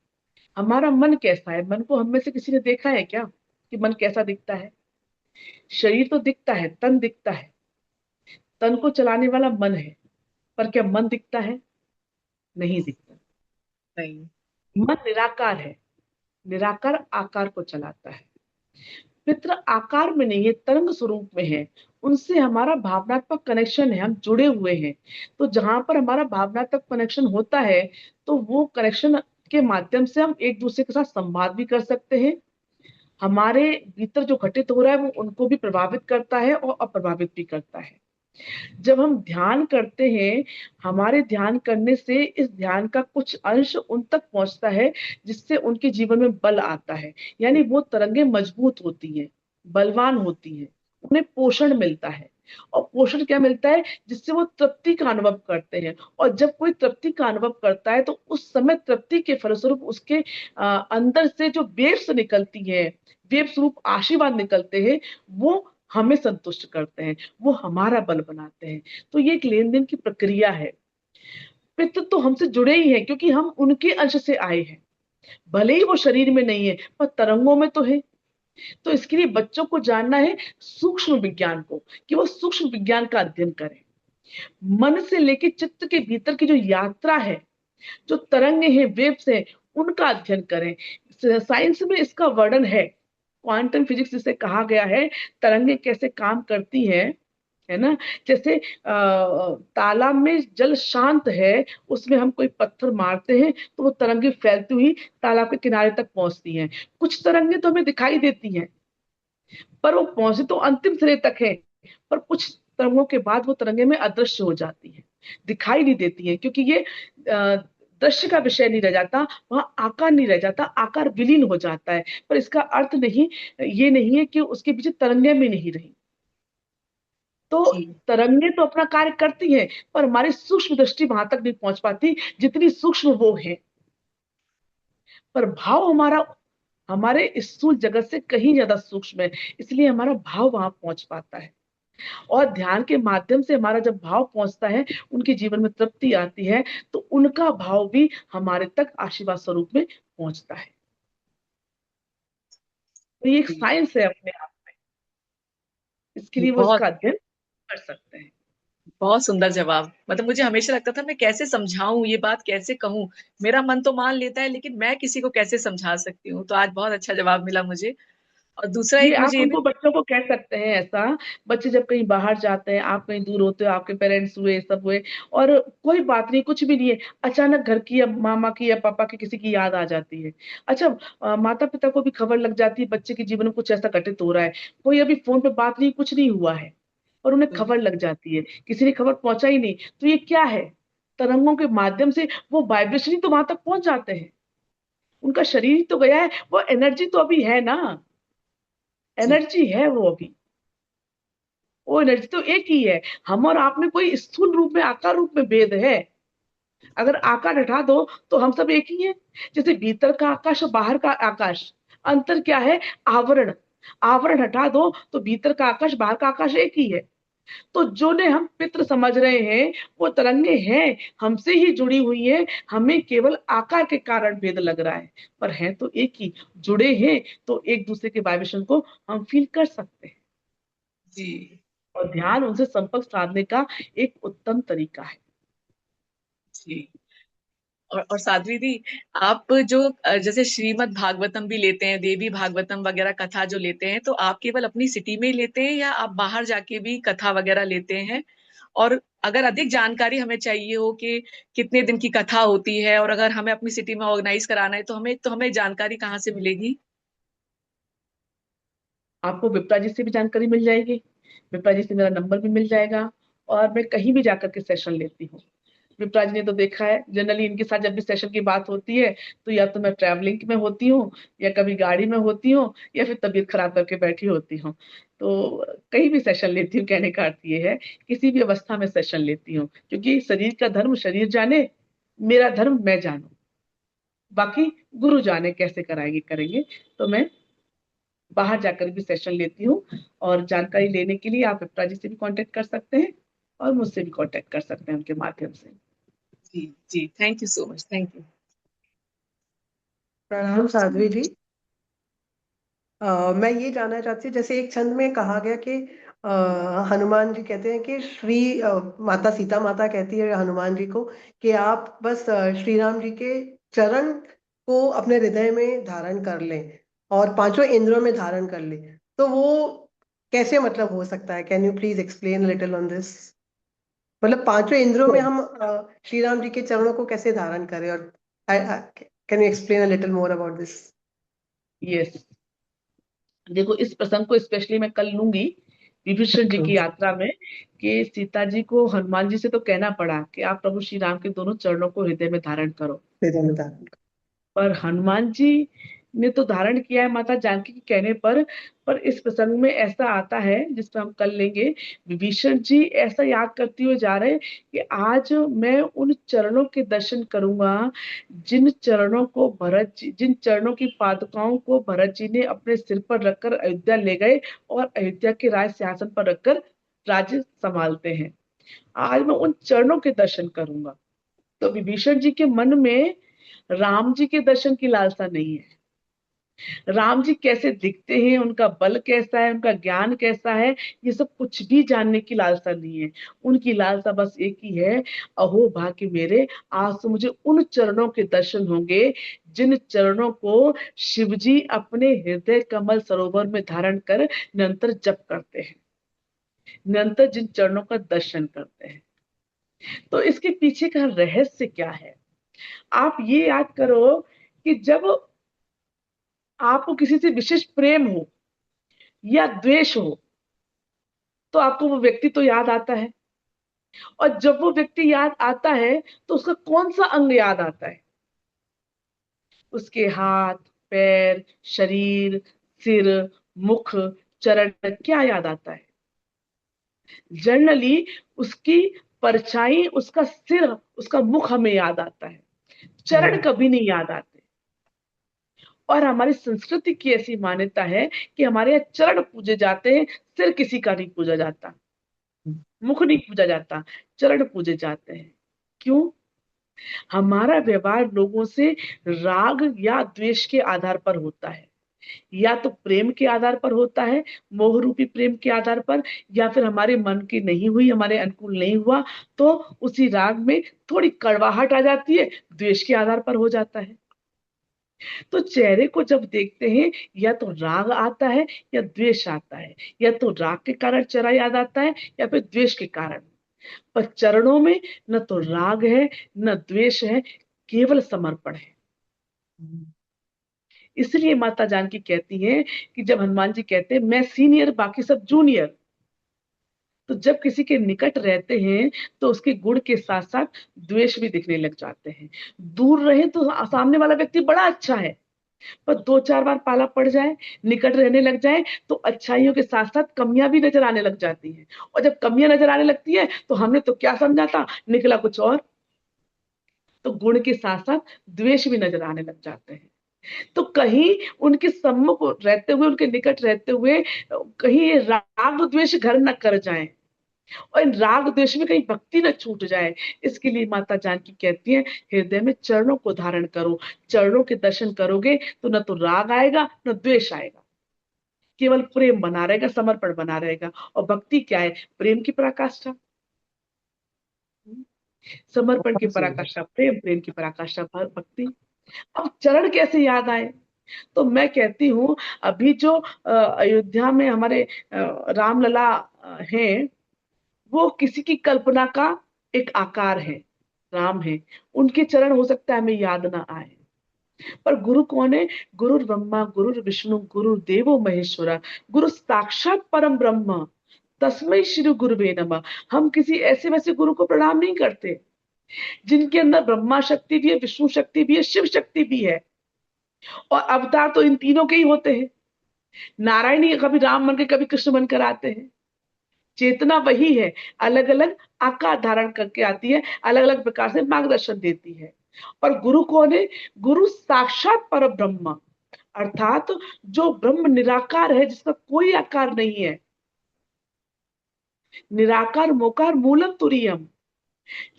हमारा मन कैसा है? मन को हम में से किसी ने देखा है क्या कि मन कैसा दिखता है? शरीर तो दिखता है, तन दिखता है, तन को चलाने वाला मन है, पर क्या मन दिखता है? नहीं दिखता। नहीं। मन निराकार है, निराकार आकार को चलाता है। पित्र आकार में नहीं है, तरंग स्वरूप में है। उनसे हमारा भावनात्मक कनेक्शन है, हम जुड़े हुए हैं। तो जहां पर हमारा भावनात्मक कनेक्शन होता है, तो वो कनेक्शन के माध्यम से हम एक दूसरे के साथ संवाद भी कर सकते हैं। हमारे भीतर जो घटित हो रहा है वो उनको भी प्रभावित करता है और अप्रभावित भी करता है। जब हम ध्यान करते हैं, हमारे ध्यान करने से इस ध्यान का कुछ अंश उन तक पहुंचता है, जिससे उनके जीवन में बल आता है। यानी वो तरंगे मजबूत होती हैं, बलवान होती हैं, उन्हें पोषण मिलता है। और पोषण क्या मिलता है? जिससे वो तृप्ति का अनुभव करते हैं। और जब कोई तृप्ति का अनुभव करता है, तो उस समय तृप्ति के फलस्वरूप उसके अंदर से जो वेव्स निकलती है, वेव स्वरूप आशीर्वाद निकलते हैं, वो हमें संतुष्ट करते हैं, वो हमारा बल बनाते हैं। तो ये एक लेन देन की प्रक्रिया है। पितृ तो हमसे जुड़े ही हैं, क्योंकि हम उनके अंश से आए हैं। भले ही वो शरीर में नहीं है, पर तरंगों में तो है। तो इसके लिए बच्चों को जानना है सूक्ष्म विज्ञान को, कि वो सूक्ष्म विज्ञान का अध्ययन करें। मन से लेके चित्त के भीतर की जो यात्रा है, जो तरंगे हैं, वेव्स हैं, उनका अध्ययन करें। साइंस में इसका वर्णन है, क्वांटम फिजिक्स जिसे कहा गया है। तरंगे कैसे काम करती है ना? जैसे तालाब में जल शांत है, उसमें हम कोई पत्थर मारते हैं तो वो तरंगे फैलती हुई तालाब के किनारे तक पहुंचती हैं। कुछ तरंगे तो हमें दिखाई देती हैं, पर वो पहुंचे तो अंतिम सिरे तक है। पर कुछ तरंगों के बाद वो तरंगे में अदृश्य हो जाती है, दिखाई नहीं देती है, क्योंकि ये दृश्य का विषय नहीं रह जाता, वहां आकार नहीं रह जाता, आकार विलीन हो जाता है। पर इसका अर्थ नहीं, ये नहीं है कि उसके पीछे तरंगे में नहीं रही। तो जी। तरंगे तो अपना कार्य करती हैं, पर हमारी सूक्ष्म दृष्टि वहां तक नहीं पहुंच पाती जितनी सूक्ष्म वो है। पर भाव हमारा हमारे इस स्थूल जगत से कहीं ज्यादा सूक्ष्म है, इसलिए हमारा भाव वहां पहुंच पाता है। और ध्यान के माध्यम से हमारा जब भाव पहुंचता है, उनके जीवन में तृप्ति आती है, तो उनका भाव भी हमारे तक आशीर्वाद स्वरूप में पहुंचता है। तो ये एक जी। साइंस है अपने आप में। इसके जी, लिए वो बहुत इसका अध्ययन कर सकते हैं। बहुत सुंदर जवाब। मतलब मुझे हमेशा लगता था मैं कैसे समझाऊं, ये बात कैसे कहूं। मेरा मन तो मान लेता है, लेकिन मैं किसी को कैसे समझा सकती हूँ? तो आज बहुत अच्छा जवाब मिला मुझे। और दूसरा ये एक आप मुझे ये भी। उनको बच्चों को कह सकते हैं ऐसा। बच्चे जब कहीं बाहर जाते हैं, आप कहीं दूर होते हो, आपके पेरेंट्स हुए, सब हुए, और कोई बात नहीं, कुछ भी नहीं है, अचानक घर की या मामा की या पापा की किसी की याद आ जाती है। अच्छा, माता पिता को भी खबर लग जाती है बच्चे के जीवन में कुछ ऐसा घटित हो रहा है। कोई अभी फोन पे बात नहीं, कुछ नहीं हुआ है, और उन्हें खबर लग जाती है, किसी ने खबर पहुंचा ही नहीं। तो ये क्या है? तरंगों के माध्यम से वो वाइब्रेशन ही तो वहां तक पहुंच जाते हैं। उनका शरीर ही तो गया है, वो एनर्जी तो अभी है ना, जी। एनर्जी है वो अभी। वो एनर्जी तो एक ही है। हम और आप में कोई स्थूल रूप में, आकार रूप में भेद है। अगर आकार हटा दो तो हम सब एक ही हैं। जैसे भीतर का आकाश और बाहर का आकाश, अंतर क्या है? आवरण। आवरण हटा दो तो भीतर का आकाश, बाहर का आकाश एक ही है। तो जो ने हम पितृ समझ रहे हैं, वो तरंगे हैं, हमसे ही जुड़ी हुई है। हमें केवल आकार के कारण भेद लग रहा है, पर हैं तो एक ही। जुड़े हैं तो एक दूसरे के वाइब्रेशन को हम फील कर सकते हैं। जी। और ध्यान उनसे संपर्क साधने का एक उत्तम तरीका है। जी। और साध्वी दी, आप जो जैसे श्रीमद् भागवतम भी लेते हैं, देवी भागवतम वगैरह कथा जो लेते हैं, तो आप केवल अपनी सिटी में ही लेते हैं या आप बाहर जाके भी कथा वगैरह लेते हैं? और अगर अधिक जानकारी हमें चाहिए हो कि कितने दिन की कथा होती है, और अगर हमें अपनी सिटी में ऑर्गेनाइज कराना है, तो हमें जानकारी कहाँ से मिलेगी? आपको विप्रा जी से भी जानकारी मिल जाएगी, विप्रा जी से मेरा नंबर भी मिल जाएगा, और मैं कहीं भी जाकर के सेशन लेती हूँ। विप्रा जी ने तो देखा है, जनरली इनके साथ जब भी सेशन की बात होती है तो या तो मैं ट्रैवलिंग में होती हूँ, या कभी गाड़ी में होती हूँ, या फिर तबीयत खराब करके बैठी होती हूँ। तो कहीं भी सेशन लेती हूँ, कहने का अर्थ ये है किसी भी अवस्था में सेशन लेती हूँ, क्योंकि शरीर का धर्म शरीर जाने, मेरा धर्म मैं जानू, बाकी गुरु जाने कैसे कराएंगे करेंगे। तो मैं बाहर जाकर भी सेशन लेती हूँ, और जानकारी लेने के लिए आप विप्रा जी से भी कांटेक्ट कर सकते हैं, और मुझसे भी कांटेक्ट कर सकते हैं उनके माध्यम से। जी जी, thank you so much, thank you. प्रणाम साध्वी जी। मैं ये जानना चाहती हूँ, जैसे एक छंद में कहा गया कि हनुमान जी कहते हैं कि माता सीता माता कहती है हनुमान जी को कि आप बस श्री राम जी के चरण को अपने हृदय में धारण कर लें और पांचों इंद्रियों में धारण कर लें। तो वो कैसे मतलब हो सकता है? Can you please explain little on this? मतलब पांचों इंद्रियों में हम श्री राम जी के चरणों को कैसे धारण करें? और can you explain a little more about this? Yes, देखो इस प्रसंग को स्पेशली मैं कल लूंगी विभीषण जी की यात्रा में, कि सीता जी को हनुमान जी से तो कहना पड़ा कि आप प्रभु श्री राम के दोनों चरणों को हृदय में धारण करो, पर हनुमान जी ने तो धारण किया है माता जानकी के कहने पर इस प्रसंग में ऐसा आता है जिसको हम कल लेंगे, विभीषण जी ऐसा याद करते हुए जा रहे हैं कि आज मैं उन चरणों के दर्शन करूंगा जिन चरणों की पादुकाओं को भरत जी ने अपने सिर पर रखकर अयोध्या ले गए और अयोध्या के राज सिंहासन पर रखकर राज्य संभालते हैं। आज मैं उन चरणों के दर्शन करूंगा। तो विभीषण जी के मन में राम जी के दर्शन की लालसा नहीं है। राम जी कैसे दिखते हैं, उनका बल कैसा है, उनका ज्ञान कैसा है, ये सब कुछ भी जानने की लालसा नहीं है। उनकी लालसा बस एक ही है, अहो भाग्य मेरे, आज तो मुझे उन चरणों के दर्शन होंगे जिन चरणों को शिव जी अपने हृदय कमल सरोवर में धारण कर निरंतर जप करते हैं, निरंतर जिन चरणों का दर्शन करते हैं। तो इसके पीछे का रहस्य क्या है? आप ये याद करो कि जब आपको किसी से विशेष प्रेम हो या द्वेष हो तो आपको वो व्यक्ति तो याद आता है, और जब वो व्यक्ति याद आता है तो उसका कौन सा अंग याद आता है? उसके हाथ, पैर, शरीर, सिर, मुख, चरण, क्या याद आता है? जनरली उसकी परछाई, उसका सिर, उसका मुख हमें याद आता है, चरण कभी नहीं याद आते। और हमारी संस्कृति की ऐसी मान्यता है कि हमारे यहाँ चरण पूजे जाते हैं, सिर किसी का नहीं पूजा जाता, मुख नहीं पूजा जाता, चरण पूजे जाते हैं। क्यों? हमारा व्यवहार लोगों से राग या द्वेष के आधार पर होता है, या तो प्रेम के आधार पर होता है, मोह रूपी प्रेम के आधार पर, या फिर हमारे मन की नहीं हुई, हमारे अनुकूल नहीं हुआ तो उसी राग में थोड़ी कड़वाहट आ जाती है, द्वेष के आधार पर हो जाता है। तो चेहरे को जब देखते हैं या तो राग आता है या द्वेष आता है, या तो राग के कारण चेहरा याद आता है या फिर द्वेष के कारण। पर चरणों में न तो राग है न द्वेष है, केवल समर्पण है। इसलिए माता जानकी कहती हैं कि जब हनुमान जी कहते हैं मैं सीनियर बाकी सब जूनियर, तो जब किसी के निकट रहते हैं तो उसके गुण के साथ साथ द्वेष भी दिखने लग जाते हैं। दूर रहे तो सामने वाला व्यक्ति बड़ा अच्छा है, पर दो चार बार पाला पड़ जाए, निकट रहने लग जाए तो अच्छाइयों के साथ साथ कमियां भी नजर आने लग जाती हैं। और जब कमियां नजर आने लगती है तो हमने तो क्या समझा था, निकला कुछ और। तो गुण के साथ साथ द्वेष भी नजर आने लग जाते हैं। तो कहीं उनके सम्मुख रहते हुए, उनके निकट रहते हुए कहीं ये राग द्वेष घर न कर जाए, और इन राग द्वेष में कहीं भक्ति न छूट जाए। इसके लिए माता जानकी कहती है हृदय में चरणों को धारण करो, चरणों के दर्शन करोगे तो न तो राग आएगा न द्वेष आएगा, केवल प्रेम बना रहेगा, समर्पण बना रहेगा। और भक्ति क्या है? प्रेम की पराकाष्ठा, समर्पण की पराकाष्ठा प्रेम, प्रेम की पराकाष्ठा भक्ति। अब चरण कैसे याद आए? तो मैं कहती हूँ अभी जो अयोध्या में हमारे रामलला हैं, वो किसी की कल्पना का एक आकार है, राम है। उनके चरण हो सकता है हमें याद ना आए, पर गुरु कौन है? गुरु ब्रह्मा गुरु विष्णु गुरु देवो महेश्वरा, गुरु साक्षात परम ब्रह्म, तस्मै श्री गुरुवे नमः। हम किसी ऐसे वैसे गुरु को प्रणाम नहीं करते, जिनके अंदर ब्रह्मा शक्ति भी है, विष्णु शक्ति भी है, शिव शक्ति भी है। और अवतार तो इन तीनों के ही होते हैं। नारायण ही कभी राम बन के कभी कृष्ण बनकर आते हैं। चेतना वही है, अलग अलग आकार धारण करके आती है, अलग अलग प्रकार से मार्गदर्शन देती है। और गुरु कौन है? गुरु साक्षात पर ब्रह्म, अर्थात जो ब्रह्म निराकार है, जिसका कोई आकार नहीं है। निराकार मोकार मूलम तुरीयम,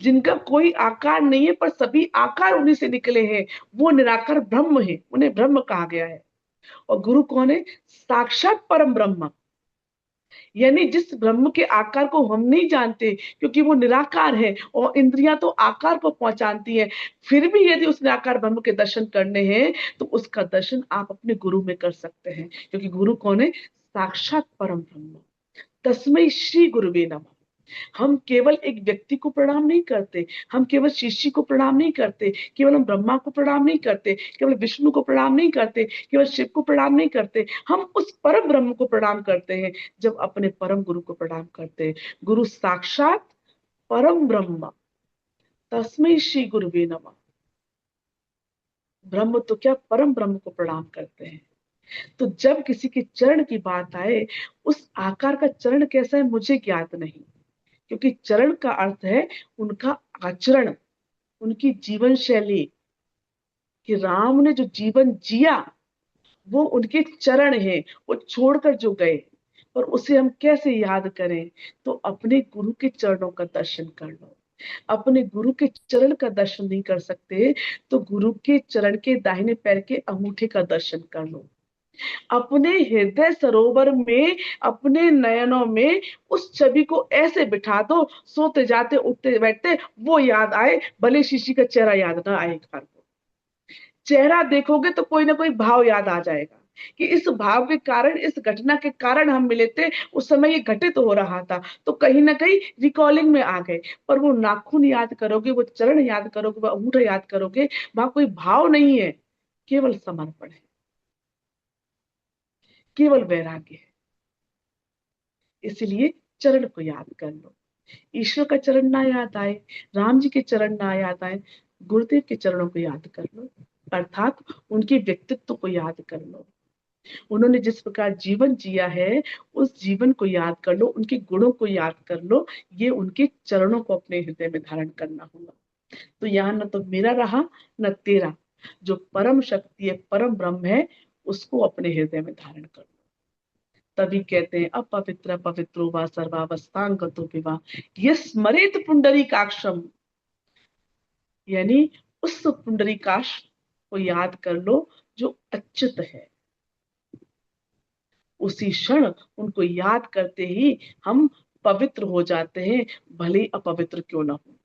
जिनका कोई आकार नहीं है पर सभी आकार उन्हीं से निकले हैं, वो निराकार ब्रह्म है, उन्हें ब्रह्म कहा गया है। और गुरु कौन है? साक्षात परम ब्रह्म, यानी जिस ब्रह्म के आकार को हम नहीं जानते, क्योंकि वो निराकार है और इंद्रियां तो आकार को पहचानती हैं, फिर भी यदि उस निराकार ब्रह्म के दर्शन करने हैं तो उसका दर्शन आप अपने गुरु में कर सकते हैं, क्योंकि गुरु कौन है? साक्षात परम ब्रह्म, तस्मै श्री गुरुवे नमः। हम केवल एक व्यक्ति को प्रणाम नहीं करते, हम केवल शिष्य को प्रणाम नहीं करते, केवल हम ब्रह्मा को प्रणाम नहीं करते, केवल विष्णु को प्रणाम नहीं करते, केवल शिव को प्रणाम नहीं करते, हम उस परम ब्रह्म को प्रणाम करते हैं जब अपने परम गुरु को प्रणाम करते हैं। गुरु साक्षात परम ब्रह्म, तस्मै श्री गुरुवे नमः। ब्रह्म तो क्या, परम ब्रह्म को प्रणाम करते हैं। तो जब किसी के चरण की बात आए, उस आकार का चरण कैसा है मुझे ज्ञात नहीं, क्योंकि चरण का अर्थ है उनका आचरण, उनकी जीवन शैली, कि राम ने जो जीवन जिया वो उनके चरण है, वो छोड़कर जो गए, और उसे हम कैसे याद करें? तो अपने गुरु के चरणों का दर्शन कर लो। अपने गुरु के चरण का दर्शन नहीं कर सकते तो गुरु के चरण के दाहिने पैर के अंगूठे का दर्शन कर लो। अपने हृदय सरोवर में, अपने नयनों में उस छवि को ऐसे बिठा दो, सोते जाते उठते बैठते वो याद आए, भले शिशि का चेहरा याद ना आए। एक बार को चेहरा देखोगे तो कोई ना कोई भाव याद आ जाएगा, कि इस भाव के कारण, इस घटना के कारण हम मिले थे, उस समय ये घटित हो रहा था, तो कहीं ना कहीं रिकॉलिंग में आ गए। पर वो नाखून याद करोगे, वो चरण याद करोगे, वो अंगूठा याद करोगे, वहां कोई भाव नहीं है, केवल समर्पण है, केवल वैराग्य है। इसलिए चरण को याद कर लो। ईश्वर का चरण ना याद आए, राम जी के चरण ना याद आए, गुरुदेव के चरणों को याद कर लो, अर्थात उनके व्यक्तित्व को याद कर लो। उन्होंने जिस प्रकार जीवन जिया है उस जीवन को याद कर लो, उनके गुणों को याद कर लो। ये उनके चरणों को अपने हृदय में धारण करना होगा। तो यहाँ न तो मेरा रहा न तेरा, जो परम शक्ति है, परम ब्रह्म है, उसको अपने हृदय में धारण कर लो। तभी कहते हैं अपवित्र पवित्रो वा सर्वावस्थांगतो विवा ये स्मरेत पुंडरीकाक्षम, यानी उस पुंडरीकाक्ष को याद कर लो जो अच्युत है। उसी क्षण उनको याद करते ही हम पवित्र हो जाते हैं, भले ही अपवित्र क्यों ना हो,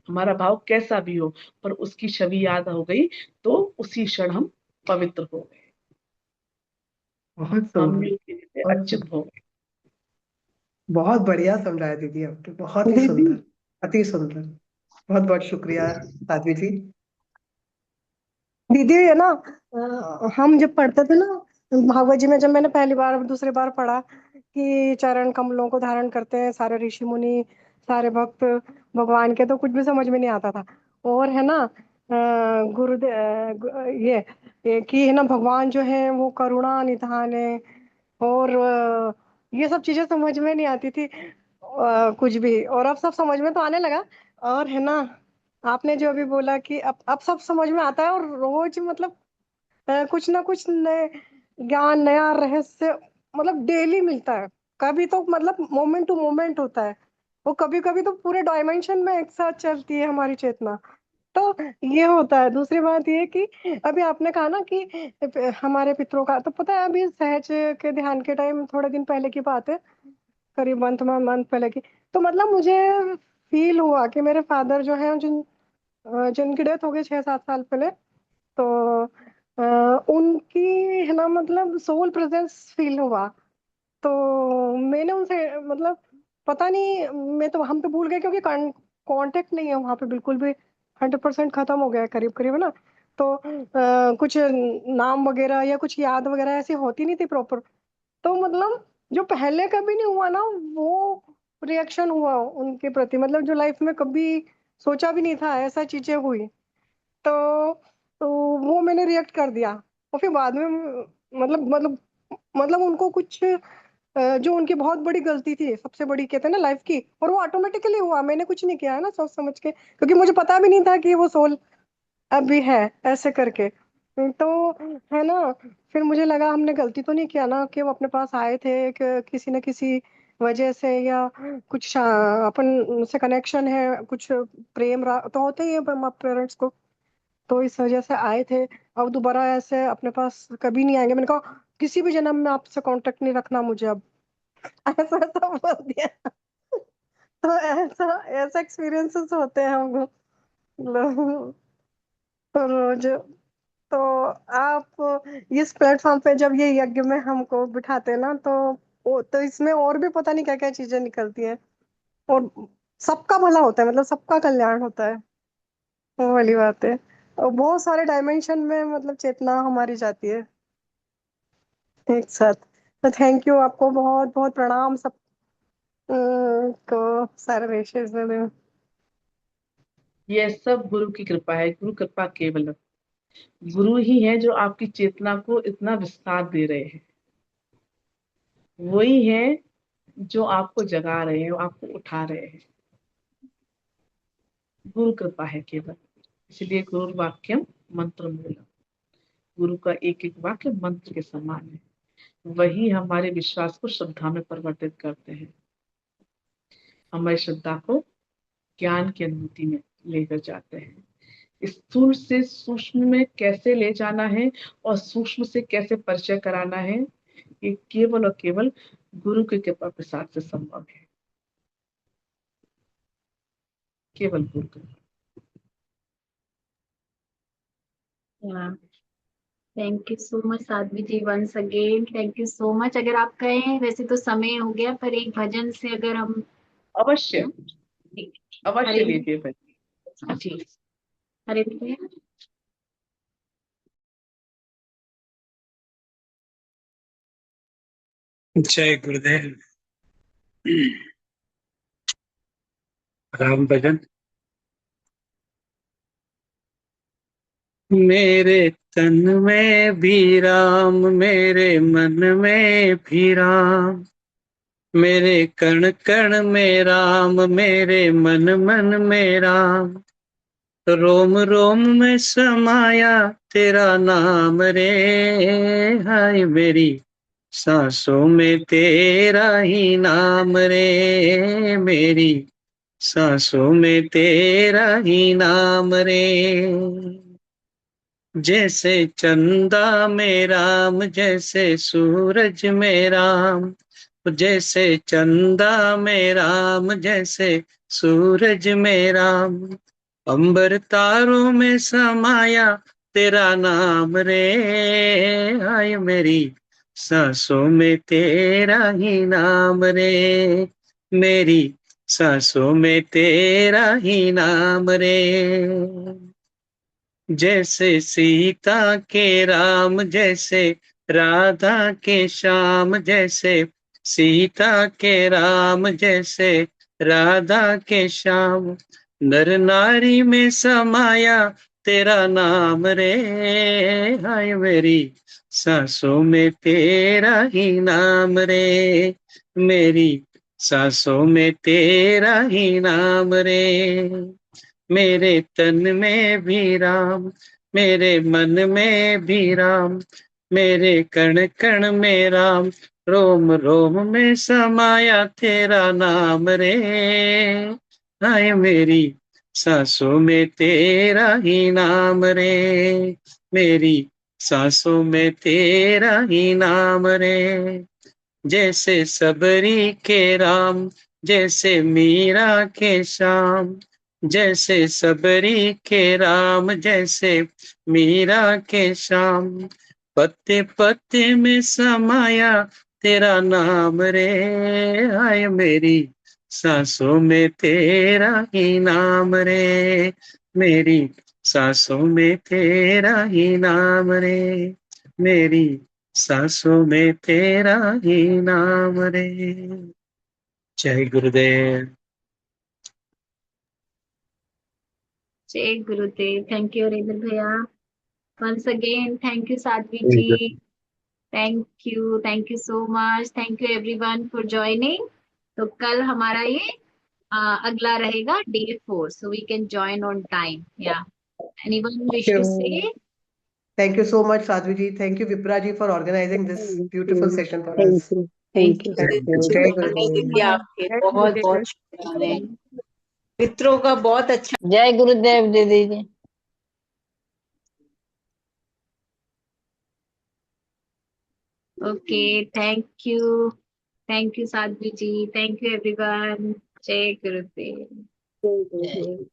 हमारा भाव कैसा भी हो, पर उसकी छवि याद हो गई तो उसी क्षण हम पवित्र हो गए, बहुत हम सुंदर, अच्युत हो गए। बहुत बढ़िया समझाया दीदी आपने, बहुत ही सुंदर, अति सुंदर। बहुत बहुत शुक्रिया साध्वी जी। दीदी है ना, हम जब पढ़ते थे ना भागवत जी में, जब मैंने पहली बार दूसरी बार पढ़ा कि चरण कमलों को धारण करते हैं सारे ऋषि मुनि, सारे भक्त भगवान के, तो कुछ भी समझ में नहीं आता था। और है ना ये कि है ना भगवान जो है वो करुणा निधान है, और ये सब चीजें समझ में नहीं आती थी कुछ भी, और अब सब समझ में तो आने लगा। और है ना आपने जो अभी बोला कि अब सब समझ में आता है, और रोज मतलब कुछ ना कुछ नए ज्ञान, नया रहस्य मतलब डेली मिलता है। कभी तो मतलब मोमेंट टू मोमेंट होता है, वो कभी कभी तो पूरे डायमेंशन में एक साथ चलती है हमारी चेतना। तो ये होता है। दूसरी बात ये कि अभी आपने कहा ना कि हमारे पितरों का, तो पता है अभी सहज के ध्यान के टाइम थोड़े दिन पहले की बात है, करीब मंथ पहले की, तो मतलब मुझे फील हुआ कि मेरे फादर जो है, जिनकी डेथ हो गई 6-7 साल पहले, तो उनकी है ना मतलब सोल प्रेजेंस फील हुआ। तो मैंने उनसे मतलब पता नहीं, मैं तो हम तो भूल गए क्योंकि कांटेक्ट नहीं है वहाँ पे बिल्कुल भी, 100% खत्म हो गया है करीब करीब, है ना। तो कुछ नाम वगैरह या कुछ याद वगैरह ऐसी होती नहीं थी प्रॉपर। तो मतलब जो पहले कभी नहीं हुआ ना, वो रिएक्शन हुआ उनके प्रति, मतलब जो लाइफ में कभी सोचा भी नहीं था ऐसा चीजें हुई। तो, तो वो मैंने रिएक्ट कर दिया। और फिर बाद में मतलब उनको कुछ जो उनकी बहुत बड़ी गलती थी, सबसे बड़ी कहते हैं ना लाइफ की, और वो ऑटोमेटिकली हुआ, मैंने कुछ नहीं किया है ना सोच समझ के, क्योंकि मुझे पता भी नहीं था कि वो सोल अभी है ऐसे करके। तो है ना, फिर मुझे लगा हमने गलती तो नहीं किया ना कि वो अपने पास आए थे, कि किसी न किसी वजह से, या कुछ अपन से कनेक्शन है, कुछ प्रेम तो होते ही है पेरेंट्स को, तो इस वजह से आए थे। अब दोबारा ऐसे अपने पास कभी नहीं आएंगे। मैंने कहा किसी भी जन्म में आपसे कांटेक्ट नहीं रखना मुझे अब। ऐसा ऐसा बोल दिया। तो ऐसा ऐसा एक्सपीरियंसेस होते हैं हमको रोज। तो आप इस प्लेटफॉर्म पे जब ये यज्ञ में हमको बिठाते हैं ना, तो इसमें और भी पता नहीं क्या क्या चीजें निकलती हैं, और सबका भला होता है, मतलब सबका कल्याण होता है। वो वाली बात है। और बहुत सारे डायमेंशन में मतलब चेतना हमारी जाती है एक साथ। तो थैंक यू, आपको बहुत बहुत प्रणाम सब को, सारे विशेष में। ये सब गुरु की कृपा है, गुरु कृपा केवल। गुरु ही है जो आपकी चेतना को इतना विस्तार दे रहे हैं, वही है जो आपको जगा रहे हैं, आपको उठा रहे हैं। गुरु कृपा है केवल, इसलिए गुरु वाक्यम मंत्र मूलम। गुरु का एक एक वाक्य मंत्र के समान है, वही हमारे विश्वास को श्रद्धा में परिवर्तित करते हैं, हमारी श्रद्धा को ज्ञान की अनुभूति में लेकर जाते हैं। स्थूल से सूक्ष्म में कैसे ले जाना है और सूक्ष्म से कैसे परिचय कराना है, ये केवल और केवल गुरु की कृपा प्रसाद से संभव है, केवल गुरु कृपा। Thank you so much Sadhvi ji, once again thank you so much. अगर आप कहें, वैसे तो समय हो गया, पर एक भजन से अगर हम अवश्य अवश्य हरे लीजिए भाई। जी, हरे कृष्ण। जय गुरुदेव। राम भजन। मेरे तन में भी राम, मेरे मन में भी राम, मेरे कण कण में राम, मेरे मन मन में राम, रोम रोम में समाया तेरा नाम रे, हाय मेरी सांसों में तेरा ही नाम रे, मेरी सांसों में तेरा ही नाम रे। जैसे चंदा में राम, जैसे सूरज में राम, जैसे चंदा में राम, जैसे सूरज में राम, अंबर तारों में समाया तेरा नाम रे, हाय मेरी सांसों में तेरा ही नाम रे, मेरी सांसों में तेरा ही नाम रे। जैसे सीता के राम, जैसे राधा के श्याम, जैसे सीता के राम, जैसे राधा के श्याम, नर नारी में समाया तेरा नाम रे, हाय मेरी सांसों में तेरा ही नाम रे, मेरी सांसों में तेरा ही नाम रे। मेरे तन में भी राम, मेरे मन में भी राम, मेरे कण कण में राम, रोम रोम में समाया तेरा नाम रे, हाय मेरी सांसों में तेरा ही नाम रे, मेरी सांसों में तेरा ही नाम रे। जैसे सबरी के राम, जैसे मीरा के श्याम, जैसे सबरी के राम, जैसे मीरा के श्याम, पत्ते पत्ते में समाया तेरा नाम रे, हाय मेरी सांसों में तेरा ही नाम रे, मेरी सांसों में तेरा ही नाम रे, मेरी सांसों में तेरा ही नाम रे। जय गुरुदेव। जय गुरुदेव। थैंक यू हरिंदर भैया। Once again thank you Sadhvi जय जी। गुरुदेव। Thank you so much. Thank you everyone for joining. तो कल हमारा ये अगला रहेगा day 4, so we can join on time. Yeah. Anyone wish to say? Thank you so much, Sadhvi ji. Thank you, Vipra ji, for organizing this beautiful session for thank us. You Thank thank you you. Thank you. जय Jai गुरुदेव। दीदी Gurudev. आपके Jai बहुत बहुत Gurudev. शुक्राने। मित्रों का बहुत अच्छा। जय गुरुदेव दीदी जी। Okay. Thank you. Thank you, Sadhvi ji. Thank you, everyone. Jai Gurudev. जय गुरुदेव।